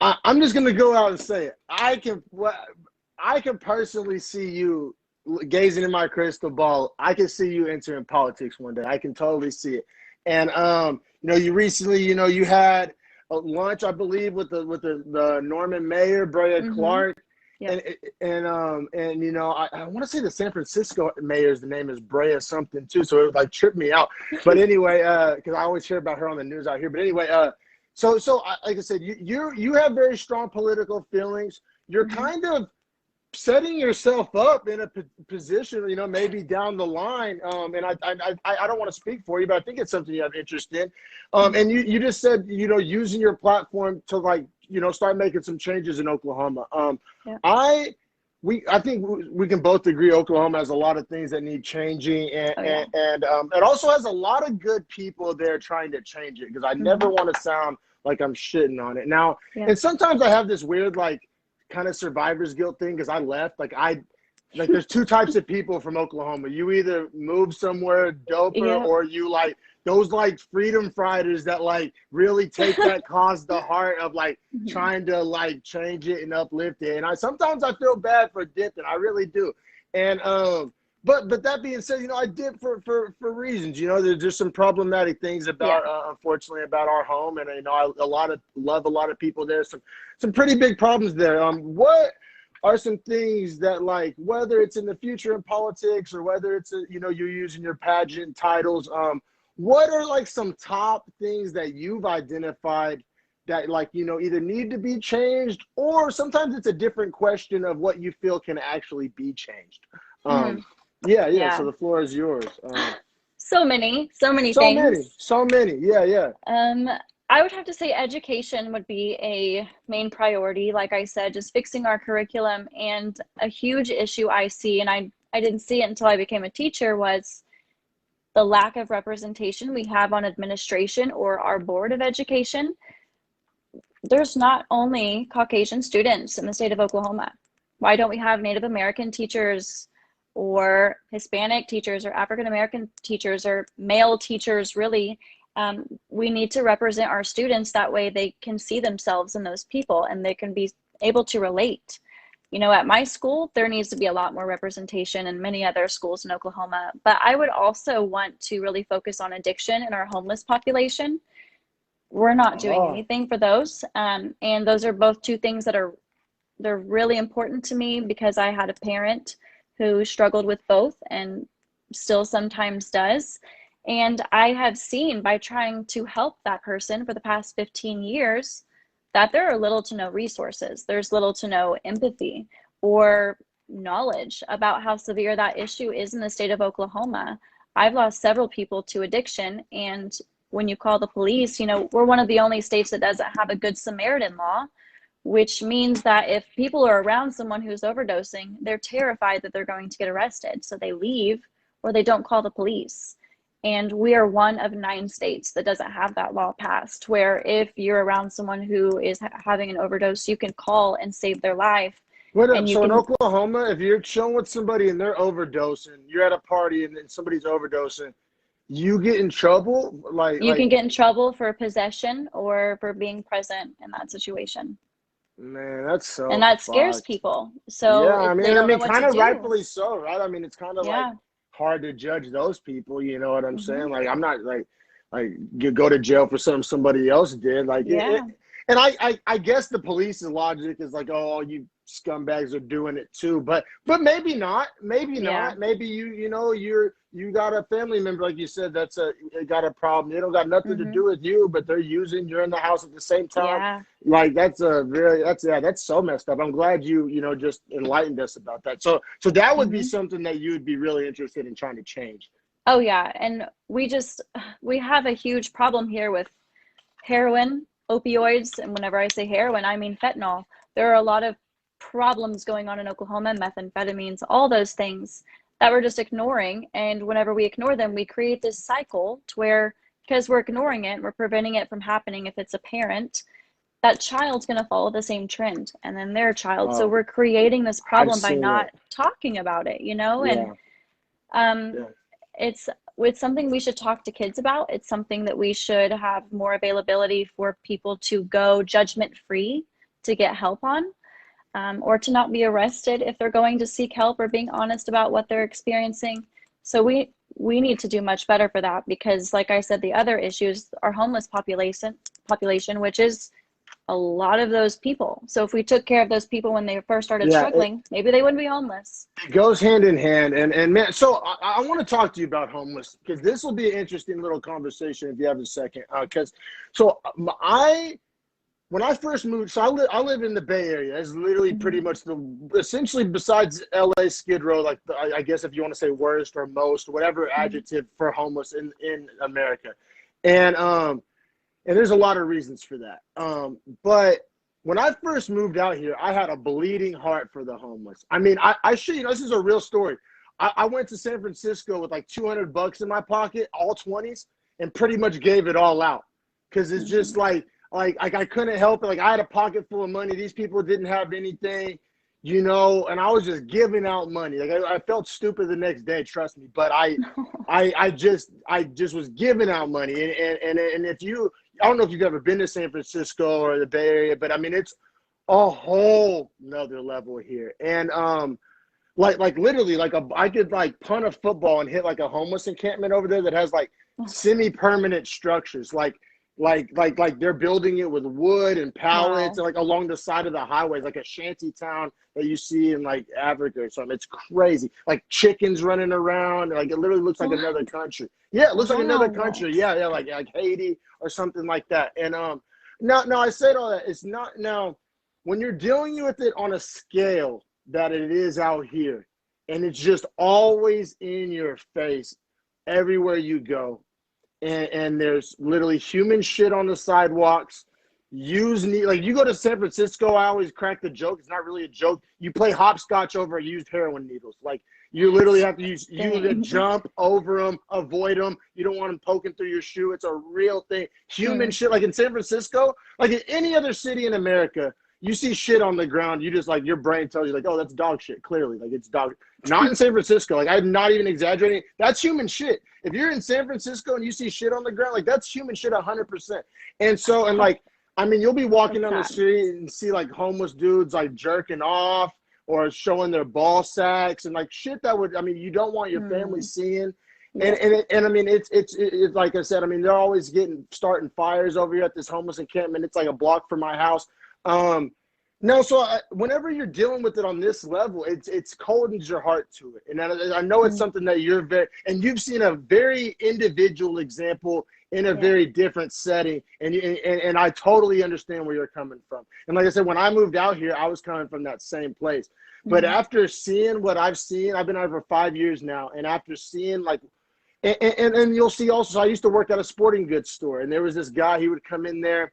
I'm just gonna go out and say it. I can personally see you gazing in my crystal ball. I can see you entering politics one day. I can totally see it. And you recently, you had a lunch, I believe, with the Norman mayor, Brea Clark. Yep. And I want to say the San Francisco mayor's name is Brea something too, so it like tripped me out. But anyway, because I always hear about her on the news out here. But anyway, so like I said, you have very strong political feelings. You're kind of setting yourself up in a position, maybe down the line. And I don't want to speak for you, but I think it's something you have interest in. And you just said, using your platform to start making some changes in Oklahoma. Yeah. I think we can both agree Oklahoma has a lot of things that need changing, and it also has a lot of good people there trying to change it, because I never want to sound like I'm shitting on it. Now, and sometimes I have this weird kind of survivor's guilt thing, because I left. There's two types of people from Oklahoma. You either move somewhere doper, or you those freedom fighters that really take that cause to heart of trying to change it and uplift it. And sometimes I feel bad for dipping. I really do. And but that being said, I dip for reasons. There's just some problematic things about unfortunately about our home, and I love a lot of people there. Some pretty big problems there. What are some things that, whether it's in the future in politics or whether it's you're using your pageant titles, what are some top things that you've identified that either need to be changed, or sometimes it's a different question of what you feel can actually be changed? Yeah. So the floor is yours. So many things. So many. Yeah. I would have to say education would be a main priority. Like I said, just fixing our curriculum. And a huge issue I see, and I didn't see it until I became a teacher, was the lack of representation we have on administration or our board of education. There's not only Caucasian students in the state of Oklahoma. Why don't we have Native American teachers or Hispanic teachers or African American teachers or male teachers, really? We need to represent our students. That way they can see themselves in those people and they can be able to relate. At my school, there needs to be a lot more representation, and many other schools in Oklahoma. But I would also want to really focus on addiction in our homeless population. We're not doing anything for those. And those are both two things that they're really important to me, because I had a parent who struggled with both and still sometimes does. And I have seen, by trying to help that person for the past 15 years, that there are little to no resources. There's little to no empathy or knowledge about how severe that issue is in the state of Oklahoma. I've lost several people to addiction. And when you call the police, we're one of the only states that doesn't have a Good Samaritan law, which means that if people are around someone who's overdosing, they're terrified that they're going to get arrested. So they leave, or they don't call the police. And we are one of 9 states that doesn't have that law passed, where if you're around someone who is having an overdose, you can call and save their life. And you So in can, Oklahoma, if you're chilling with somebody and they're overdosing, you're at a party and then somebody's overdosing, you get in trouble? you can get in trouble for possession or for being present in that situation. Man, that's And so that scares fucked. people. Yeah, So they don't know what kind to of do. rightfully so, right? I mean, it's kind of like Yeah. hard to judge those people, you know what I'm Hmm. saying? Like, I'm not like you go to jail for something somebody else did. Yeah. And I guess the police's logic is like, oh, you scumbags are doing it too, but maybe not, maybe Yeah. not. Maybe you got a family member, like you said, that's got a problem. They don't got nothing to Hmm. do with you, but you're in the house at the same time. Yeah. Like that's so messed up. I'm glad you just enlightened us about that. So that would be Hmm. something that you would be really interested in trying to change. Oh yeah. And we have a huge problem here with heroin, opioids, and whenever I say heroin, I mean fentanyl. There are a lot of problems going on in Oklahoma, methamphetamines, all those things that we're just ignoring. And whenever we ignore them, we create this cycle to where, because we're ignoring it, we're preventing it from happening. If it's a parent, that child's going to follow the same trend, and then their child. So Oh, we're creating this I've problem by seen not it. talking about it, and Yeah, um, yeah. it's it's something we should talk to kids about. It's something that we should have more availability for people to go judgment free to get help on, or to not be arrested if they're going to seek help or being honest about what they're experiencing. So we need to do much better for that, because like I said, the other issues are homeless population, which is a lot of those people. So if we took care of those people when they first started Yeah, struggling, maybe they wouldn't be homeless. it goes hand in hand. And man, so I want to talk to you about homeless, because this will be an interesting little conversation if you have a second. Because so I when I first moved, so I live in the Bay Area. It's literally pretty Hmm. much essentially besides LA, Skid Row, like I guess if you want to say worst or most, whatever Hmm. adjective for homeless in America. And and there's a lot of reasons for that. But when I first moved out here, I had a bleeding heart for the homeless. I mean, I should, this is a real story. I went to San Francisco with like $200 in my pocket, all 20s, and pretty much gave it all out. Cause it's Hmm. just like I couldn't help it. Like I had a pocket full of money. These people didn't have anything, and I was just giving out money. Like I felt stupid the next day, trust me. But I just was giving out money. And if you, I don't know if you've ever been to San Francisco or the Bay Area, but I mean it's a whole nother level here. And like literally I could like punt a football and hit like a homeless encampment over there that has like semi-permanent structures, like they're building it with wood and pallets Wow. and like along the side of the highways, like a shanty town that you see in like Africa or something. It's crazy. Like chickens running around, like it literally looks like another What? country. Yeah, it looks like another Wow. country. Yeah, like Haiti or something like that. And now I said all that. It's not now when you're dealing with it on a scale that it is out here, and it's just always in your face everywhere you go, and there's literally human shit on the sidewalks. Like you go to San Francisco, I always crack the joke. It's not really a joke. You play hopscotch over used heroin needles. Like you literally have to Dang. jump over them, avoid them. You don't want them poking through your shoe. It's a real thing. Human Mm. shit. Like in San Francisco, like in any other city in America, you see shit on the ground. You just like your brain tells you like, oh, that's dog shit. Clearly, like it's dog. Not in San Francisco. Like I'm not even exaggerating. That's human shit. If you're in San Francisco and you see shit on the ground, like that's human shit 100%. And like, I mean, you'll be walking That's down the sad. street and see like homeless dudes like jerking off or showing their ball sacks and like shit that would, I mean, you don't want your family Mm. seeing. Yeah. I mean, it's like I said, I mean, they're always starting fires over here at this homeless encampment. It's like a block from my house. Um, no, so whenever you're dealing with it on this level, it's coldens your heart to it, and I know it's Mm. something that you've seen a very individual example in a Yeah. very different setting, and I totally understand where you're coming from. And like I said, when I moved out here, I was coming from that same place. But Hmm. after seeing what I've seen, I've been out for 5 years now, and after seeing like, and you'll see also, so I used to work at a sporting goods store, and there was this guy, he would come in there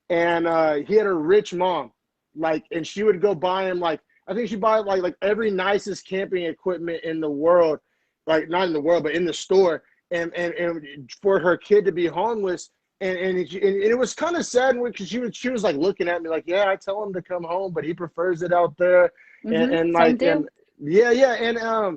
and he had a rich mom, like, and she would go buy him like I think she buy like every nicest camping equipment in the world, like not in the world but in the store, and for her kid to be homeless. And it was kind of sad because she was like looking at me like, yeah, I tell him to come home, but he prefers it out there. And like, and yeah.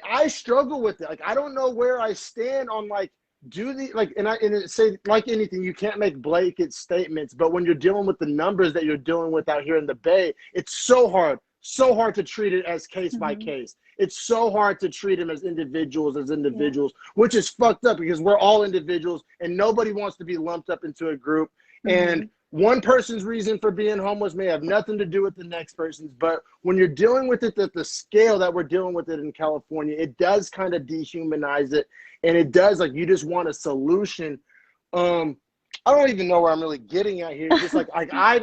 I struggle with it. Like, I don't know where I stand on like, and it say like anything, you can't make blanket statements, but when you're dealing with the numbers that you're dealing with out here in the Bay, it's so hard to treat it as case by case. It's so hard to treat them as individuals, which is fucked up because we're all individuals and nobody wants to be lumped up into a group. And one person's reason for being homeless may have nothing to do with the next person's, but when you're dealing with it at the scale that we're dealing with it in California, it does kind of dehumanize it. And it does, like, you just want a solution. I don't even know where I'm really getting at here. Just like I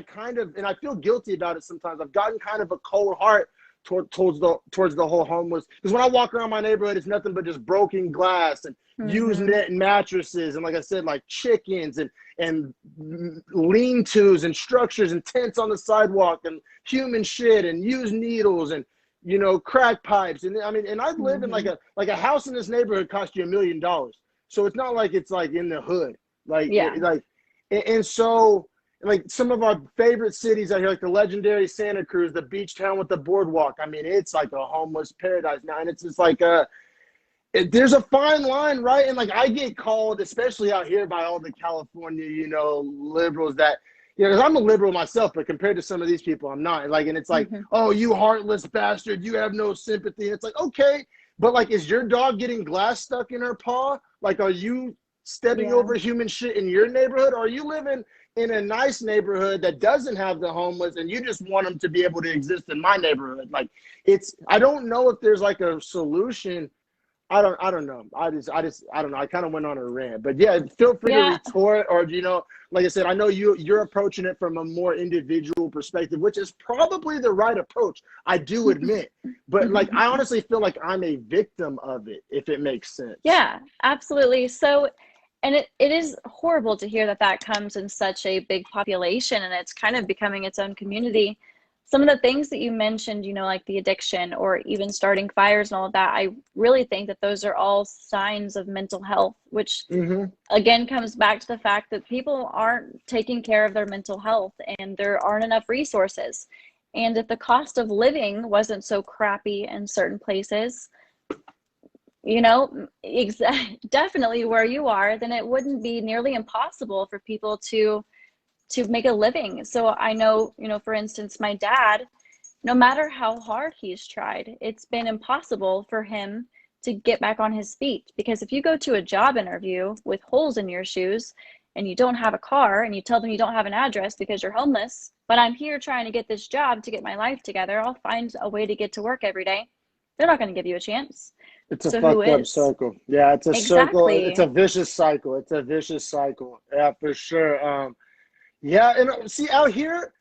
kind of, and I feel guilty about it sometimes. I've gotten kind of a cold heart towards the whole homeless, because when I walk around my neighborhood, it's nothing but just broken glass and used net mattresses, and like I said, like chickens and lean-tos and structures and tents on the sidewalk and human shit and used needles and, you know, crack pipes. And I mean, and I live in like a house in this neighborhood cost you $1 million, so it's not like it's like in the hood, like and so. Like some of our favorite cities out here, like the legendary Santa Cruz, the beach town with the boardwalk. I mean, it's like a homeless paradise now. And it's just like, there's a fine line, right? And like I get called, especially out here by all the California, you know, liberals that, you know, 'cause I'm a liberal myself, but compared to some of these people, I'm not. Like, and it's like, oh, you heartless bastard, you have no sympathy. And it's like, okay, but like, is your dog getting glass stuck in her paw? Like, are you stepping over human shit in your neighborhood? Or are you living in a nice neighborhood that doesn't have the homeless and you just want them to be able to exist in my neighborhood? Like, I don't know if there's like a solution. I don't know. I don't know. I kind of went on a rant, but yeah, feel free to retort, or, you know, like I said, I know you're approaching it from a more individual perspective, which is probably the right approach, I do admit, but like, I honestly feel like I'm a victim of it, if it makes sense. Yeah, absolutely. So, and it is horrible to hear that comes in such a big population and it's kind of becoming its own community. Some of the things that you mentioned, you know, like the addiction or even starting fires and all of that, I really think that those are all signs of mental health, which again comes back to the fact that people aren't taking care of their mental health and there aren't enough resources. And if the cost of living wasn't so crappy in certain places, you know, definitely where you are, then it wouldn't be nearly impossible for people to make a living. So I know, you know, for instance, my dad, no matter how hard he's tried, it's been impossible for him to get back on his feet. Because if you go to a job interview with holes in your shoes and you don't have a car and you tell them you don't have an address because you're homeless, but I'm here trying to get this job to get my life together, I'll find a way to get to work every day, they're not going to give you a chance. It's a fucked up circle. Yeah, it's a circle. It's a vicious cycle. It's a vicious cycle. Yeah, for sure. Yeah, and see out here,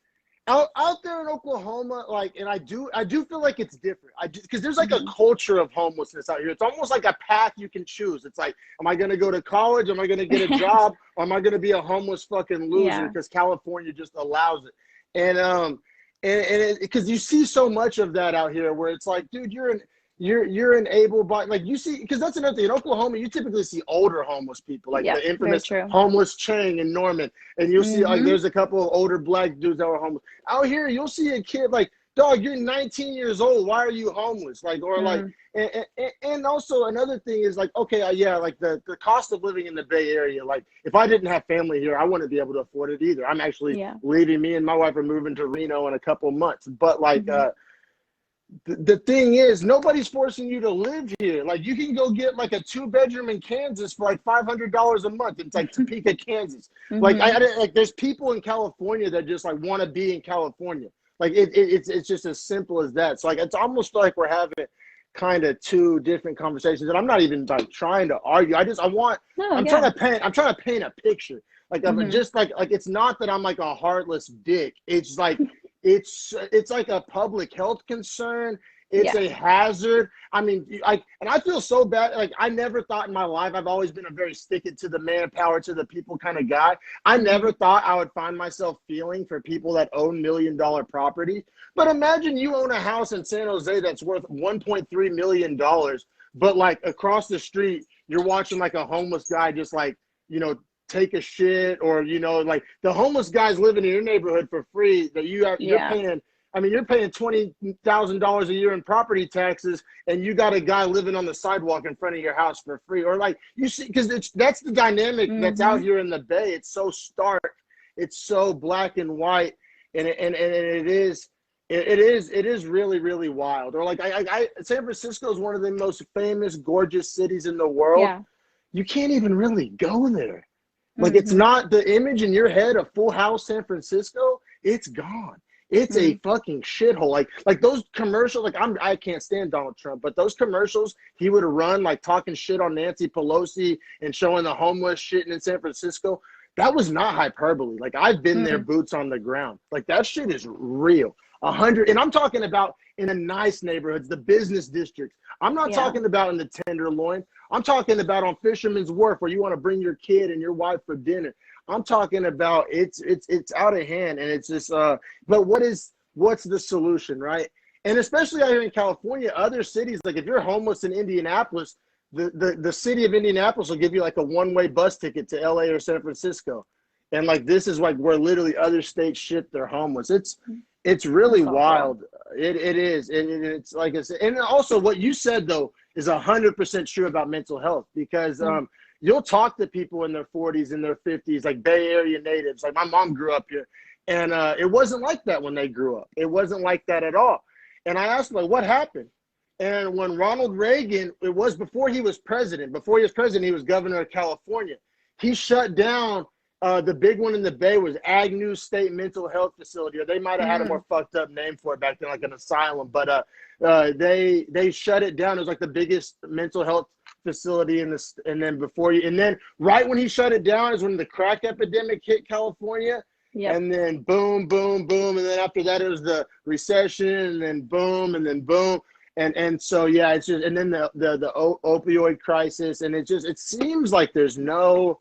out there in Oklahoma, like, and I do feel like it's different. Because there's like a culture of homelessness out here. It's almost like a path you can choose. It's like, am I going to go to college? Am I going to get a job? Or am I going to be a homeless fucking loser? Because California just allows it. And because you see so much of that out here, where it's like, dude, you're an able-bodied, like, you see, because that's another thing. In Oklahoma, you typically see older homeless people, like the infamous homeless Chang and Norman, and you'll see like there's a couple of older black dudes that are homeless. Out here, you'll see a kid like, dog, you're 19 years old, why are you homeless? Like, or like, and also another thing is like, okay, like the cost of living in the Bay Area, like if I didn't have family here, I wouldn't be able to afford it either. I'm actually leaving. Me and my wife are moving to Reno in a couple months, but like the thing is, nobody's forcing you to live here. Like, you can go get like a 2-bedroom in Kansas for like $500 a month. It's like Topeka, Kansas. Like, like there's people in California that just like want to be in California. Like it's just as simple as that. So like, it's almost like we're having kind of two different conversations, and I'm not even like trying to argue. I'm trying to paint a picture. Like, I'm just like it's not that I'm like a heartless dick. It's like it's like a public health concern. It's a hazard. I mean, and I feel so bad. Like, I never thought in my life, I've always been a very stick it to the manpower, to the people kind of guy. I never thought I would find myself feeling for people that own $1 million property. But imagine you own a house in San Jose that's worth $1.3 million, but like across the street, you're watching like a homeless guy just like, you know, take a shit, or, you know, like the homeless guys living in your neighborhood for free that you're paying. I mean, you're paying $20,000 a year in property taxes, and you got a guy living on the sidewalk in front of your house for free. Or like, you see, because that's the dynamic that's out here in the Bay. It's so stark, it's so black and white, and it is really, really wild. Or like, San Francisco is one of the most famous, gorgeous cities in the world. Yeah. You can't even really go there. Like, it's not the image in your head of Full House San Francisco. It's gone. It's a fucking shithole. Like those commercials. Like, I can't stand Donald Trump, but those commercials he would have run, like talking shit on Nancy Pelosi and showing the homeless shit in San Francisco. That was not hyperbole. Like, I've been there, boots on the ground. Like, that shit is real. 100, and I'm talking about in the nice neighborhoods, the business districts. I'm not talking about in the Tenderloin. I'm talking about on Fisherman's Wharf, where you want to bring your kid and your wife for dinner. I'm talking about it's out of hand, and it's just but what's the solution, right? And especially out here in California, other cities, like if you're homeless in Indianapolis, the city of Indianapolis will give you like a one-way bus ticket to LA or San Francisco. And like, this is like where literally other states ship their homeless. It's really wild. It is. And it's like I said, and also what you said though is 100% true about mental health, because you'll talk to people in their 40s and their 50s, like Bay Area natives. Like, my mom grew up here, and it wasn't like that when they grew up. It wasn't like that at all. And I asked them, like, what happened? And when Ronald Reagan, it was before he was president. Before he was president, he was governor of California. He shut down the big one in the Bay was Agnew State Mental Health Facility, or they might have had a more fucked up name for it back then, like an asylum. But they shut it down. It was like the biggest mental health facility in this. And then right when he shut it down is when the crack epidemic hit California. Yep. And then boom, boom, boom, and then after that it was the recession, and then boom, and then boom. And so, yeah, it's just, and then the opioid crisis, and it seems like there's no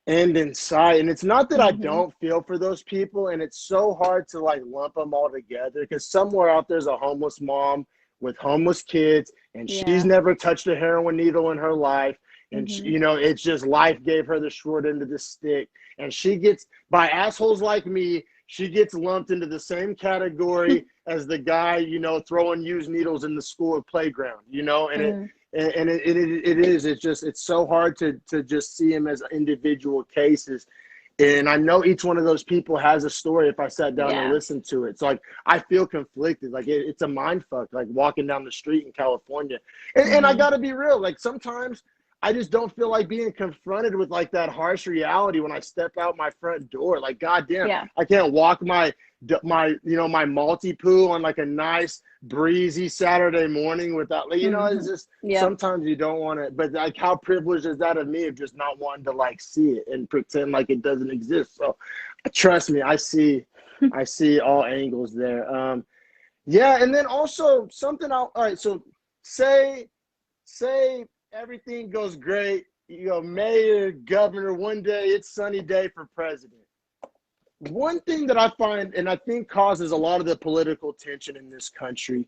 end in sight. And it's not that I don't feel for those people, and it's so hard to like lump them all together, because somewhere out there's a homeless mom with homeless kids, and she's never touched a heroin needle in her life. And she, you know, it's just life gave her the short end of the stick, and she gets, by assholes like me, she gets lumped into the same category as the guy, you know, throwing used needles in the school playground, you know, and it's so hard to just see them as individual cases. And I know each one of those people has a story if I sat down and listened to it. So like, I feel conflicted. Like, it's a mind fuck, like walking down the street in California. And I gotta be real, like sometimes I just don't feel like being confronted with like that harsh reality when I step out my front door. Like, goddamn, I can't walk my multi-poo on like a nice breezy Saturday morning without, like, you know, it's just sometimes you don't want to, but like, how privileged is that of me of just not wanting to like see it and pretend like it doesn't exist. So trust me, I see all angles there. And then also something all right, so say everything goes great, you go mayor, governor, one day it's sunny day for president. One thing that I find, and I think causes a lot of the political tension in this country,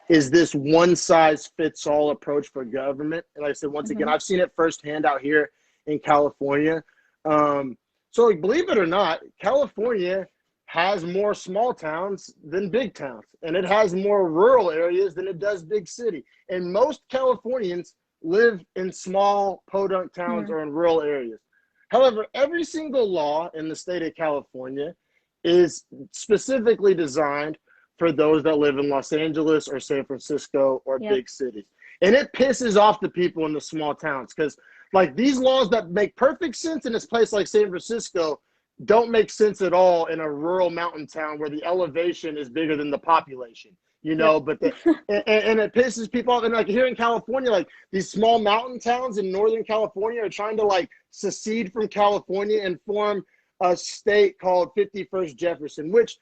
is this one-size-fits-all approach for government. And like I said, once again, I've seen it firsthand out here in California. So like, believe it or not, California has more small towns than big towns, and it has more rural areas than it does big city. And most Californians live in small podunk towns or in rural areas. However, every single law in the state of California is specifically designed for those that live in Los Angeles or San Francisco or big cities. And it pisses off the people in the small towns, because like, these laws that make perfect sense in this place like San Francisco don't make sense at all in a rural mountain town where the elevation is bigger than the population. You know, but and it pisses people off. And like, here in California, like these small mountain towns in Northern California are trying to like secede from California and form a state called 51st Jefferson, which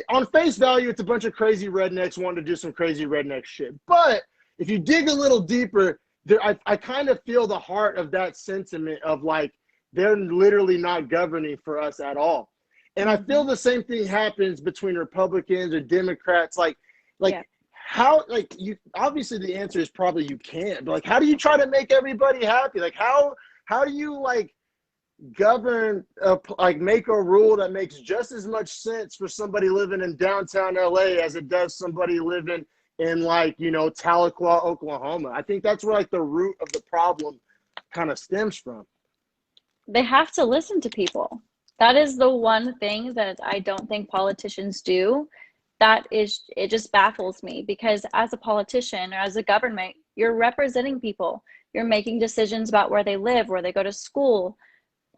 on face value, it's a bunch of crazy rednecks wanting to do some crazy redneck shit. But if you dig a little deeper, I kind of feel the heart of that sentiment of like, they're literally not governing for us at all. And I feel the same thing happens between Republicans or Democrats. Like how, like, you obviously the answer is probably you can't, but like, how do you try to make everybody happy? Like, how do you like govern like make a rule that makes just as much sense for somebody living in downtown LA as it does somebody living in, like, you know, Tahlequah, Oklahoma? I think that's where like the root of the problem kind of stems from. They have to listen to people. That is the one thing that I don't think politicians do. That is, it just baffles me, because as a politician or as a government, you're representing people. You're making decisions about where they live, where they go to school,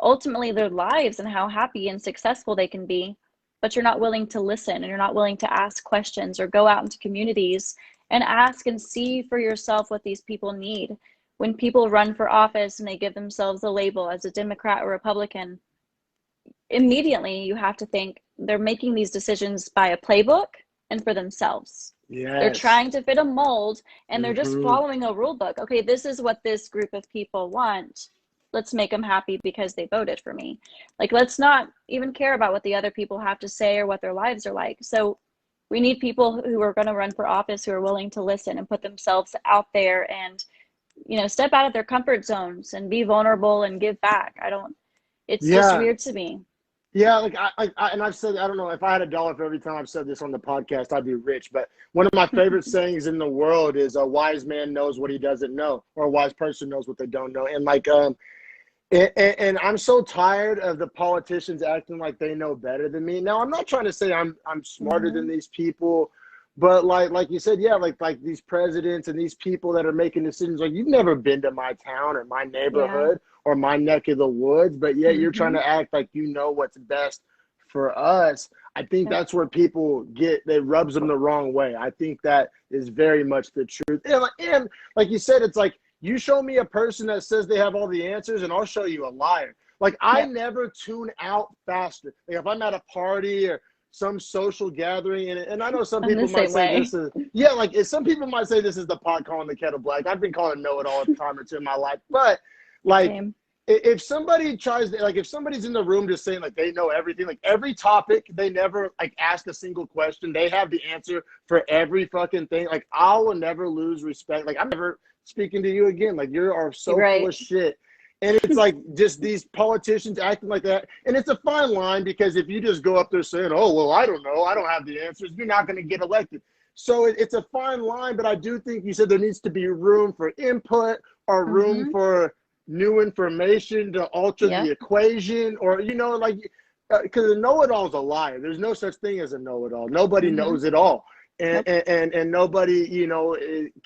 ultimately their lives and how happy and successful they can be. But you're not willing to listen, and you're not willing to ask questions or go out into communities and ask and see for yourself what these people need. When people run for office and they give themselves a label as a Democrat or Republican, immediately you have to think they're making these decisions by a playbook and for themselves. Yes. They're trying to fit a mold, and they're just Mhm. following a rule book. Okay, this is what this group of people want. Let's make them happy because they voted for me. Like, let's not even care about what the other people have to say or what their lives are like. So we need people who are going to run for office who are willing to listen and put themselves out there and, you know, step out of their comfort zones and be vulnerable and give back. It's just Yeah. weird to me. Yeah, like and I've said, I don't know, if I had $1 for every time I've said this on the podcast, I'd be rich. But one of my favorite sayings in the world is, a wise man knows what he doesn't know, or a wise person knows what they don't know. And like, and I'm so tired of the politicians acting like they know better than me. Now, I'm not trying to say I'm smarter than these people, but like you said, yeah, like these presidents and these people that are making decisions, like, you've never been to my town or my neighborhood or my neck of the woods, but yet you're trying to act like you know what's best for us. I think that's where people it rubs them the wrong way. I think that is very much the truth. And like you said, it's like, you show me a person that says they have all the answers, and I'll show you a liar. Like, I never tune out faster. Like, if I'm at a party or some social gathering, and I know some people might say this is, like, some people might say this is the pot calling the kettle black. I've been calling know-it-all a time or two in my life. But, like, if somebody tries to, like, if somebody's in the room just saying, like, they know everything, like, every topic, they never, like, ask a single question. They have the answer for every fucking thing. Like, I will never lose respect. Like, I'm never speaking to you again. Like, you are so full of shit. And it's like, just these politicians acting like that. And it's a fine line, because if you just go up there saying, oh, well, I don't know, I don't have the answers, you're not going to get elected. So it's a fine line. But I do think you said there needs to be room for input, or room for new information to alter the equation, or, you know, like, because a know-it-all is a liar. There's no such thing as a know-it-all. Nobody knows it all. And nobody, you know,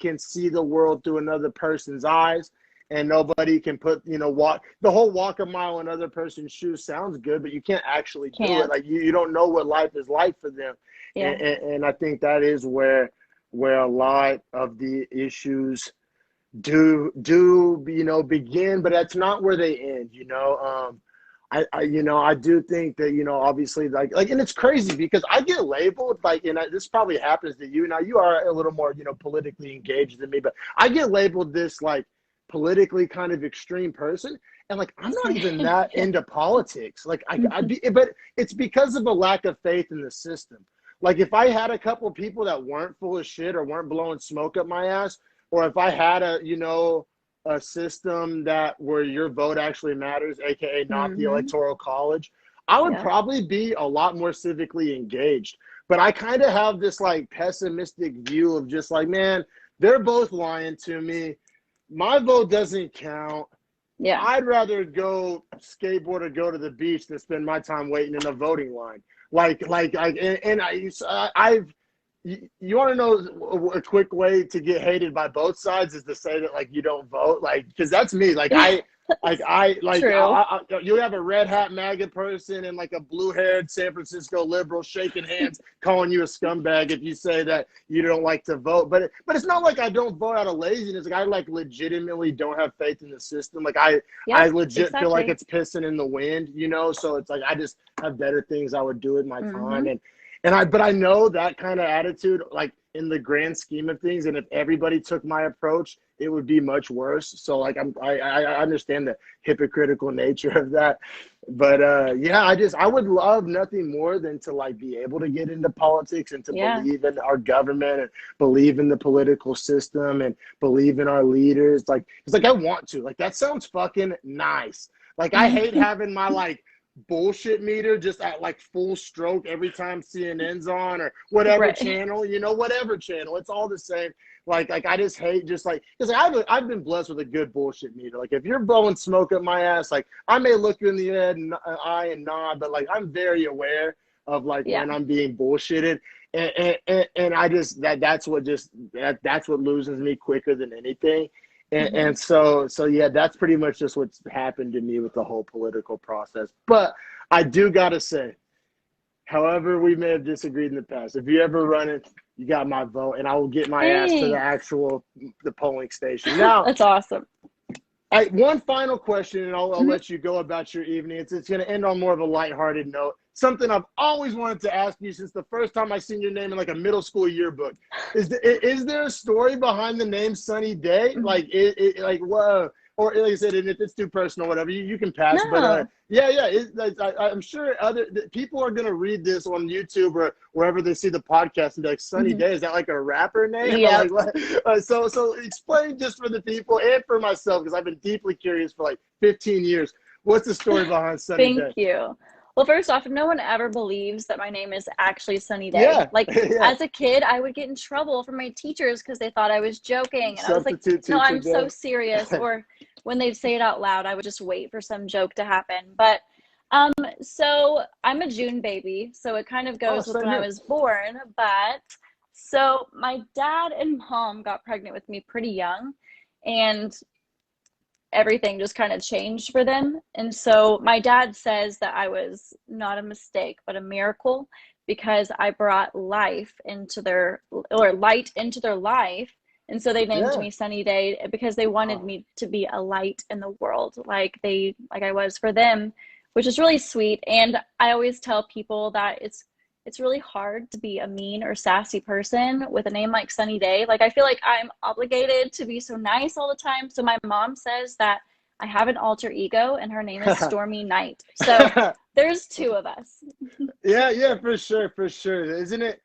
can see the world through another person's eyes, and nobody can put, you know, the whole walk a mile in another person's shoes sounds good, but you can't actually do it. Like, you don't know what life is like for them. And I think that is where a lot of the issues do you know, begin, but that's not where they end, you know. I do think that, you know, obviously, like, and it's crazy because I get labeled, like, and this probably happens to you. Now, you are a little more, you know, politically engaged than me, but I get labeled this, like, politically kind of extreme person. And, like, I'm not even that into politics. Like, but it's because of a lack of faith in the system. Like, if I had a couple of people that weren't full of shit or weren't blowing smoke up my ass, or if I had a system where your vote actually matters, aka not the electoral college, I would probably be a lot more civically engaged. But I kind of have this, like, pessimistic view of just like, man, they're both lying to me. My vote doesn't count. I'd rather go skateboard or go to the beach than spend my time waiting in a voting line. You want to know a quick way to get hated by both sides is to say that, like, you don't vote, like, because that's me. Like, you have a red hat MAGA person and, like, a blue haired San Francisco liberal shaking hands, calling you a scumbag if you say that you don't like to vote. But it's not like I don't vote out of laziness. Like, I, like, legitimately don't have faith in the system. Like, I legit feel like it's pissing in the wind, you know. So it's like, I just have better things I would do with my time. But I know that kind of attitude, like, in the grand scheme of things. And if everybody took my approach, it would be much worse. So like I understand the hypocritical nature of that. But yeah, I would love nothing more than to like be able to get into politics and to believe in our government and believe in the political system and believe in our leaders. Like it's like I want to. Like that sounds fucking nice. Like I hate having my like bullshit meter just at like full stroke every time CNN's on or whatever channel, you know, whatever channel. It's all the same. Like I just hate just like, because I've been blessed with a good bullshit meter. Like if you're blowing smoke up my ass, like I may look you in the head and eye and nod, but like I'm very aware of like when I'm being bullshitted, and I just that's what loses me quicker than anything. And so yeah, that's pretty much just what's happened to me with the whole political process. But I do gotta say, however we may have disagreed in the past, if you ever run it, you got my vote, and I will get my ass to the polling station. Now, that's awesome. One final question, and I'll let you go about your evening. It's going to end on more of a lighthearted note. Something I've always wanted to ask you since the first time I seen your name in like a middle school yearbook. Is there a story behind the name Sunny Day? Like like whoa. Or like I said, and if it's too personal, whatever, you can pass. No. But I'm sure other people are gonna read this on YouTube or wherever they see the podcast and be like, "Sunny Day, is that like a rapper name?" Yeah. Like, so explain just for the people and for myself, because I've been deeply curious for like 15 years. What's the story behind Sunny Day? Thank you. Well, first off, no one ever believes that my name is actually Sunny Day. Yeah. Like as a kid, I would get in trouble from my teachers because they thought I was joking, and I was like, "No, I'm so serious." Or when they'd say it out loud, I would just wait for some joke to happen. But so I'm a June baby, so it kind of goes with when I was born. But so my dad and mom got pregnant with me pretty young, and everything just kind of changed for them. And so my dad says that I was not a mistake, but a miracle, because I brought light into their life. And so they named me Sunny Day because they wanted me to be a light in the world, like I was for them, which is really sweet. And I always tell people that it's really hard to be a mean or sassy person with a name like Sunny Day. Like I feel like I'm obligated to be so nice all the time. So my mom says that I have an alter ego, and her name is Stormy Night. So there's two of us. Yeah, for sure. Isn't it?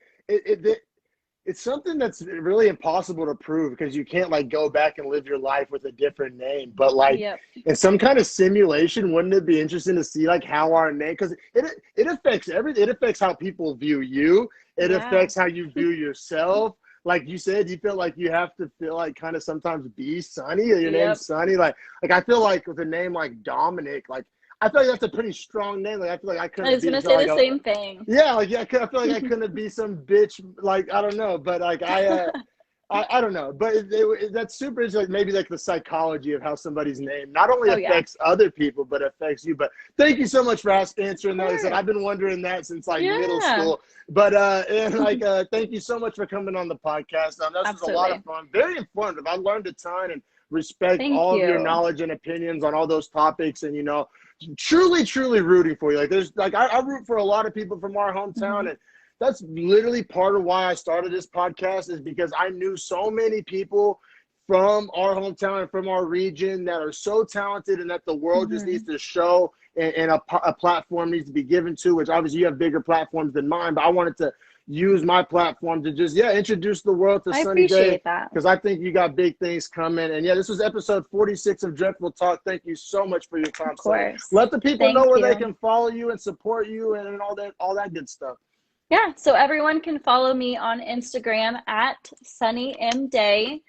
It's something that's really impossible to prove, because you can't like go back and live your life with a different name. But like in some kind of simulation, wouldn't it be interesting to see like how our name, because it affects everything. It affects how people view you. It affects how you view yourself. Like you said, you feel like you have to feel like kind of sometimes be Sunny. Your name's Sunny. Like I feel like with a name like Dominic, like I feel like that's a pretty strong name. Like I feel like I couldn't. I was gonna say the same thing. Yeah, I feel like I couldn't be some bitch. Like I don't know, but like I don't know. But that's super interesting. Like maybe like the psychology of how somebody's name not only affects other people but affects you. But thank you so much for answering that. Like I said, I've been wondering that since like middle school. But and like thank you so much for coming on the podcast. This was a lot of fun, very informative. I learned a ton and respect all of your knowledge and opinions on all those topics. And truly rooting for you. Like there's like I root for a lot of people from our hometown, and that's literally part of why I started this podcast, is because I knew so many people from our hometown and from our region that are so talented, and that the world just needs to show, and a platform needs to be given to, which obviously you have bigger platforms than mine, but I wanted to use my platform to just introduce the world to Sunny Day, because I think you got big things coming. And this was episode 46 of Dreadful Talk. Thank you so much for your time. Of course. Let the people know where they can follow you and support you and all that good stuff. Yeah, so everyone can follow me on Instagram at Sunny M Day,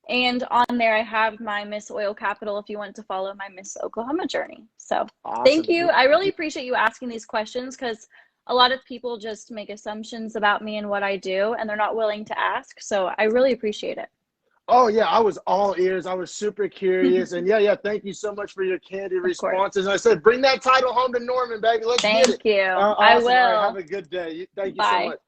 and on there I have my Miss Oil Capital if you want to follow my Miss Oklahoma journey. So Thank you. I really appreciate you asking these questions, because a lot of people just make assumptions about me and what I do, and they're not willing to ask. So I really appreciate it. Oh, yeah, I was all ears. I was super curious. And thank you so much for your candid responses. And I said, bring that title home to Norman, baby. Let's get it. Thank you. Awesome. I will. All right, have a good day. Thank you so much.